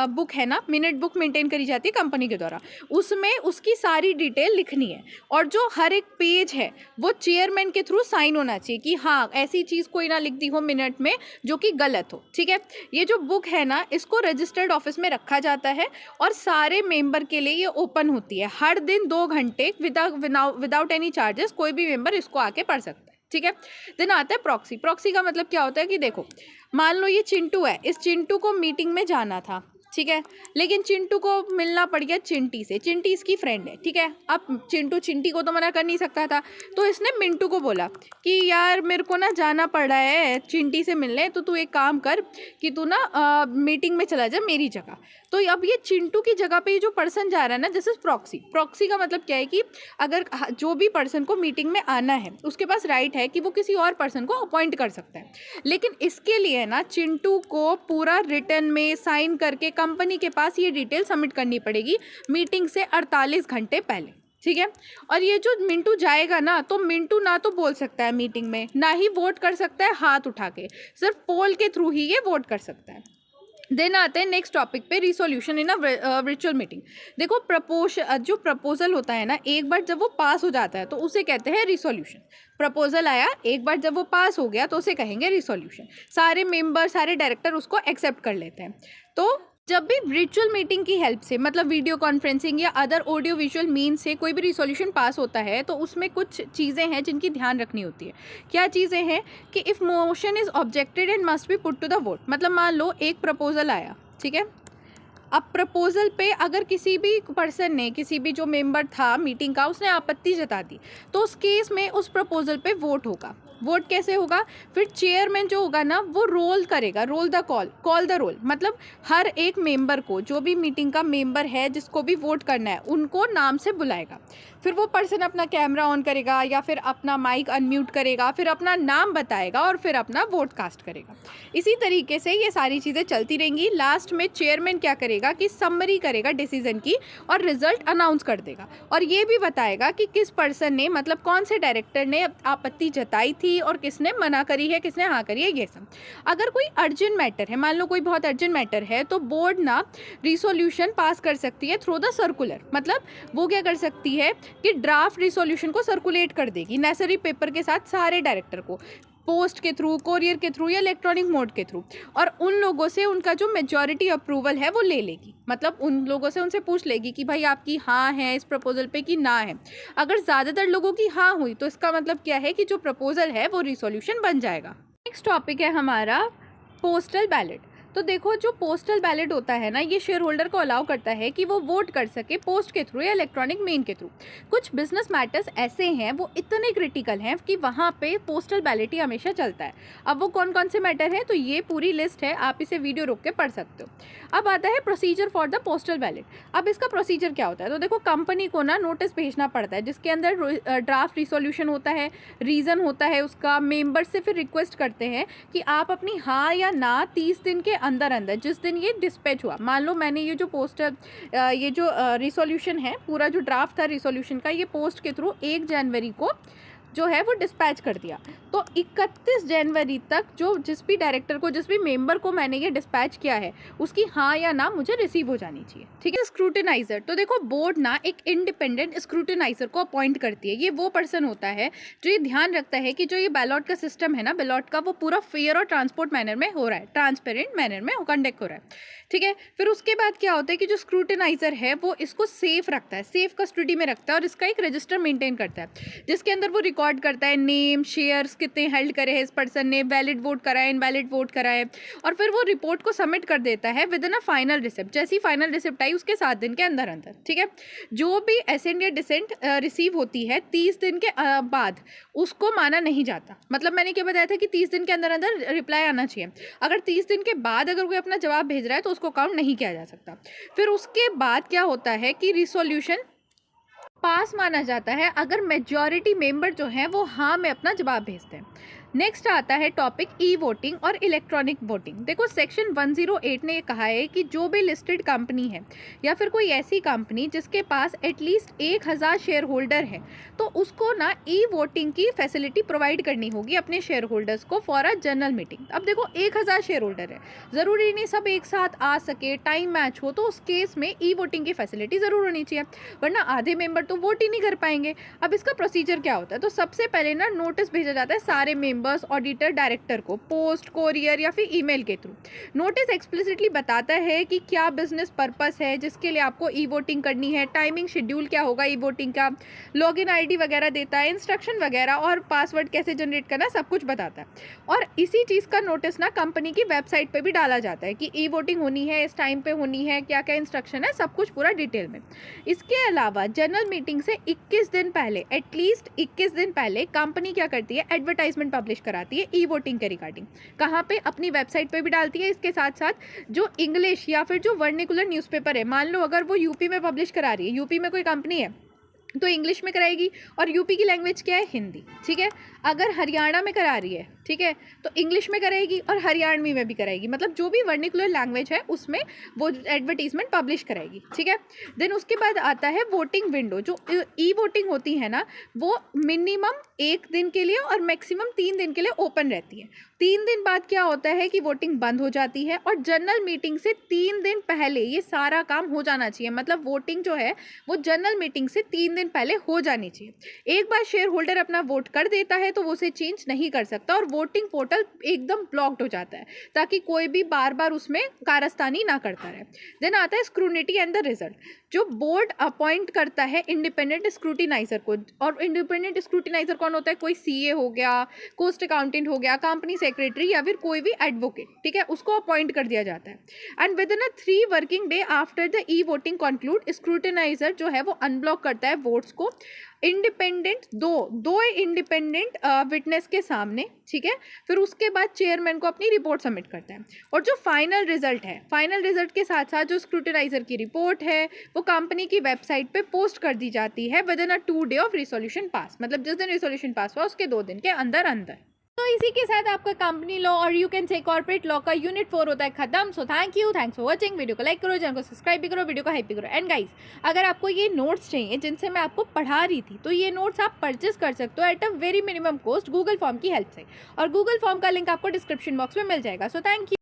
बुक है ना, मिनट बुक मेंटेन करी जाती है कंपनी के द्वारा, उसमें उसकी सारी डिटेल लिखनी है और जो हर एक पेज है वो चेयरमैन के थ्रू साइन होना चाहिए कि हाँ ऐसी चीज़ कोई ना लिख दी हो मिनट में जो कि गलत हो, ठीक है। ये जो बुक है ना इसको रजिस्टर्ड ऑफिस में रखा जाता है और सारे मेंबर के लिए ये ओपन होती है। हर दिन 2 घंटे विदाउट एनी चार्जेस कोई भी मेंबर इसको आके पढ़ सकता है, ठीक है। देन आता है प्रॉक्सी। प्रॉक्सी का मतलब क्या होता है कि देखो मान लो ये चिंटू है, इस चिंटू को मीटिंग में जाना था, ठीक है, लेकिन चिंटू को मिलना पड़ गया चिंटी से। चिंटी इसकी फ्रेंड है, ठीक है। अब चिंटू चिंटी को तो मना कर नहीं सकता था तो इसने मिंटू को बोला कि यार मेरे को ना जाना पड़ रहा है चिंटी से मिलने, तो तू एक काम कर कि तू ना मीटिंग में चला जा मेरी जगह। तो अब ये चिंटू की जगह पे जो पर्सन जा रहा है ना, दिस इज प्रॉक्सी। प्रॉक्सी का मतलब क्या है कि अगर जो भी पर्सन को मीटिंग में आना है उसके पास राइट है कि वो किसी और पर्सन को अपॉइंट कर सकता है, लेकिन इसके लिए ना चिंटू को पूरा रिटर्न में साइन करके कंपनी के पास ये डिटेल सबमिट करनी पड़ेगी मीटिंग से 48 घंटे पहले, ठीक है। और ये जो मिंटू जाएगा ना तो मिंटू ना तो बोल सकता है मीटिंग में, ना ही वोट कर सकता है हाथ उठा के, सिर्फ पोल के थ्रू ही ये वोट कर सकता है। देन आते हैं नेक्स्ट टॉपिक पे, resolution in a virtual meeting. देखो जो प्रपोजल होता है ना एक बार जब वो पास हो जाता है तो उसे कहते हैं रिसोल्यूशन। प्रपोजल आया, एक बार जब वो पास हो गया तो उसे कहेंगे रिसोल्यूशन। सारे मेंबर, सारे डायरेक्टर उसको एक्सेप्ट कर लेते हैं। तो जब भी वर्चुअल मीटिंग की हेल्प से, मतलब वीडियो कॉन्फ्रेंसिंग या अदर ऑडियो विजुअल मीन से कोई भी रिसोल्यूशन पास होता है तो उसमें कुछ चीज़ें हैं जिनकी ध्यान रखनी होती है। क्या चीज़ें हैं कि if motion is objected and must be put to the vote. मतलब मान लो एक प्रपोजल आया, ठीक है। अब प्रपोजल पे अगर किसी भी पर्सन ने, किसी भी जो मेंबर था मीटिंग का, उसने आपत्ति जता दी तो उस केस में उस प्रपोजल पे वोट होगा। वोट कैसे होगा? फिर चेयरमैन जो होगा ना वो रोल करेगा, roll the call the roll, मतलब हर एक मेंबर को, जो भी मीटिंग का मेंबर है जिसको भी वोट करना है उनको नाम से बुलाएगा। फिर वो पर्सन अपना कैमरा ऑन करेगा या फिर अपना माइक अनम्यूट करेगा, फिर अपना नाम बताएगा और फिर अपना वोट कास्ट करेगा। इसी तरीके से ये सारी चीज़ें चलती रहेंगी। लास्ट में चेयरमैन क्या करेगा कि समरी करेगा डिसीजन की और रिजल्ट अनाउंस कर देगा और ये भी बताएगा कि किस पर्सन ने, मतलब कौन से डायरेक्टर ने आपत्ति जताई थी और किसने मना करी है, किसने हाँ करी है, ये सब। अगर कोई अर्जेंट मैटर है, मान लो कोई बहुत अर्जेंट मैटर है, तो बोर्ड ना रिसोल्यूशन पास कर सकती है थ्रू द सर्कुलर। मतलब वो क्या कर सकती है कि ड्राफ्ट रिसोल्यूशन को सर्कुलेट कर देगी नेसेसरी पेपर के साथ सारे डायरेक्टर को, पोस्ट के थ्रू, कोरियर के थ्रू या इलेक्ट्रॉनिक मोड के थ्रू, और उन लोगों से उनका जो मेजॉरिटी अप्रूवल है वो ले लेगी। मतलब उन लोगों से उनसे पूछ लेगी कि भाई आपकी हाँ है इस प्रपोजल पे कि ना है। अगर ज़्यादातर लोगों की हाँ हुई तो इसका मतलब क्या है कि जो प्रपोजल है वो रिसोल्यूशन बन जाएगा। नेक्स्ट टॉपिक है हमारा पोस्टल बैलेट। तो देखो जो पोस्टल बैलेट होता है ना, ये शेयर होल्डर को अलाउ करता है कि वो वोट कर सके पोस्ट के थ्रू या इलेक्ट्रॉनिक मेल के थ्रू। कुछ बिजनेस मैटर्स ऐसे हैं वो इतने क्रिटिकल हैं कि वहाँ पे पोस्टल बैलेट ही हमेशा चलता है। अब वो कौन कौन से मैटर हैं तो ये पूरी लिस्ट है, आप इसे वीडियो रोक के पढ़ सकते हो। अब आता है procedure for the postal ballot. अब इसका प्रोसीजर क्या होता है? तो देखो कंपनी को ना नोटिस भेजना पड़ता है जिसके अंदर ड्राफ्ट रिसोल्यूशन होता है, रीज़न होता है उसका, मेंबर से फिर रिक्वेस्ट करते हैं कि आप अपनी हाँ या ना 30 दिन के अंदर अंदर, जिस दिन ये डिस्पैच हुआ, मान लो मैंने ये जो पोस्टल ये जो रिसोल्यूशन है, पूरा जो ड्राफ्ट था रिसोल्यूशन का, ये पोस्ट के थ्रू 1 जनवरी को जो है वो डिस्पैच कर दिया। तो 31 जनवरी तक जो जिस भी डायरेक्टर को, जिस भी मेंबर को मैंने ये डिस्पैच किया है, उसकी हाँ या ना मुझे रिसीव हो जानी चाहिए। ठीक है। स्क्रूटिनाइजर, तो देखो बोर्ड ना एक इंडिपेंडेंट स्क्रूटिनाइजर को अपॉइंट करती है। ये वो पर्सन होता है जो ये ध्यान रखता है कि जो ये बैलॉट का सिस्टम है ना, बैलॉट का, वो पूरा फेयर और ट्रांसपोर्ट मैनर में हो रहा है, ट्रांसपेरेंट मैनर में कंडक्ट हो रहा है। ठीक है। फिर उसके बाद क्या होता है कि जो स्क्रूटिनाइजर है वो इसको सेफ रखता है, सेफ कस्टडी में रखता है, और इसका एक रजिस्टर मेंटेन करता है जिसके अंदर वो रिकॉर्ड करता है नेम, शेयर्स कितने हेल्ड करे हैं इस पर्सन ने, वैलिड वोट करा है, इनवैलिड वोट करा है, और फिर वो रिपोर्ट को सबमिट कर देता है within a final receipt. जैसी फाइनल रिसिप्ट आई उसके 7 दिन के अंदर अंदर। ठीक है। जो भी एसेंट या डिसेंट रिसीव होती है 30 दिन के बाद, उसको माना नहीं जाता। मतलब मैंने क्या बताया था कि 30 दिन के अंदर अंदर रिप्लाई आना चाहिए। अगर 30 दिन के बाद अगर कोई अपना जवाब भेज रहा है तो उसको काउंट नहीं किया जा सकता। फिर उसके बाद क्या होता है कि रिसोल्यूशन पास माना जाता है अगर मेजॉरिटी मेंबर जो हैं वो हाँ में अपना जवाब भेजते हैं। नेक्स्ट आता है टॉपिक ई वोटिंग और इलेक्ट्रॉनिक वोटिंग। देखो सेक्शन 108 ने ये कहा है कि जो भी लिस्टेड कंपनी है या फिर कोई ऐसी कंपनी जिसके पास एटलीस्ट 1000 शेयर होल्डर है, तो उसको ना ई वोटिंग की फैसिलिटी प्रोवाइड करनी होगी अपने शेयर होल्डर्स को फॉर अ जनरल मीटिंग। अब देखो 1000 शेयर होल्डर है, ज़रूरी नहीं सब एक साथ आ सके, टाइम मैच हो, तो उस केस में ई वोटिंग की फैसिलिटी ज़रूर होनी चाहिए, वरना आधे मेंबर तो वोट ही नहीं कर पाएंगे। अब इसका प्रोसीजर क्या होता है? तो सबसे पहले ना नोटिस भेजा जाता है सारे मेंबर्स, ऑडिटर, डायरेक्टर को, पोस्ट, कोरियर या फिर ईमेल के थ्रू। नोटिस एक्सप्लिसिटली बताता है कि क्या बिजनेस पर्पस है जिसके लिए आपको ई वोटिंग करनी है, टाइमिंग शेड्यूल क्या होगा ई वोटिंग का, लॉगिन आईडी वगैरह देता है, इंस्ट्रक्शन वगैरह, और पासवर्ड कैसे जनरेट करना, सब कुछ बताता है। और इसी चीज़ का नोटिस ना कंपनी की वेबसाइट पे भी डाला जाता है कि ई वोटिंग होनी है, इस टाइम पे होनी है, क्या क्या इंस्ट्रक्शन है, सब कुछ पूरा डिटेल में। इसके अलावा जनरल मीटिंग से 21 दिन पहले, एटलीस्ट 21 दिन पहले कंपनी क्या करती है, एडवर्टाइजमेंट पब्लिश कराती है ई वोटिंग के रिगार्डिंग। कहाँ पे? अपनी वेबसाइट पे भी डालती है। इसके साथ साथ जो इंग्लिश या फिर जो वर्निकुलर न्यूज़पेपर है, मान लो अगर वो यूपी में पब्लिश करा रही है, यूपी में कोई कंपनी है तो इंग्लिश में कराएगी, और यूपी की लैंग्वेज क्या है? हिंदी। ठीक है। अगर हरियाणा में करा रही है, ठीक है, तो इंग्लिश में कराएगी और हरियाणवी में भी कराएगी, मतलब जो भी वर्निकुलर लैंग्वेज है उसमें वो एडवर्टीजमेंट पब्लिश कराएगी। ठीक है। देन उसके बाद आता है वोटिंग विंडो। जो ई वोटिंग होती है ना, वो मिनिमम 1 दिन के लिए और मैक्सिमम 3 दिन के लिए ओपन रहती है। 3 दिन बाद क्या होता है कि वोटिंग बंद हो जाती है, और जनरल मीटिंग से 3 दिन पहले ये सारा काम हो जाना चाहिए। मतलब वोटिंग जो है वो जनरल मीटिंग से 3 दिन पहले हो जानी चाहिए। एक बार शेयर होल्डर अपना वोट कर देता है तो वो उसे चेंज नहीं कर सकता, और वोटिंग पोर्टल एकदम ब्लॉक्ड हो जाता है ताकि कोई भी बार बार उसमें कारस्तानी ना करता रहे। देन आता है स्क्रूनिटी एंड द रिजल्ट। जो बोर्ड अपॉइंट करता है इंडिपेंडेंट स्क्रूटिनाइजर को, और इंडिपेंडेंट स्क्रूटिनाइजर कौन होता है? कोई सीए हो गया, कोस्ट अकाउंटेंट हो गया, कंपनी सेक्रेटरी या फिर कोई भी एडवोकेट। ठीक है, उसको अपॉइंट कर दिया जाता है। And with in a 3 working day after the e voting conclude, scrutiniser जो है वो अनब्लॉक करता है वोट्स को इंडिपेंडेंट दो इंडिपेंडेंट विटनेस के सामने। ठीक है। फिर उसके बाद चेयरमैन को अपनी रिपोर्ट सबमिट करता है, और जो फाइनल रिजल्ट है, फाइनल रिजल्ट के साथ साथ जो स्क्रूटिनाइजर की रिपोर्ट है वो कंपनी की वेबसाइट पे पोस्ट कर दी जाती है within a 2 day of resolution pass. मतलब जिस दिन रिसोल्यूशन पास हुआ उसके 2 दिन के अंदर अंदर। तो इसी के साथ आपका कंपनी लॉ और you can say corporate law का यूनिट 4 होता है खत्म। So thanks for watching. Video को लाइक करो, चैनल को सब्सक्राइब भी करो, वीडियो को हाइप भी करो। एंड गाइस, अगर आपको ये नोट्स चाहिए जिनसे मैं आपको पढ़ा रही थी, तो ये नोट्स आप परचेस कर सकते हो at a very minimum cost Google form की हेल्प से, और गूगल फॉर्म का लिंक आपको डिस्क्रिप्शन बॉक्स में मिल जाएगा। So thank you.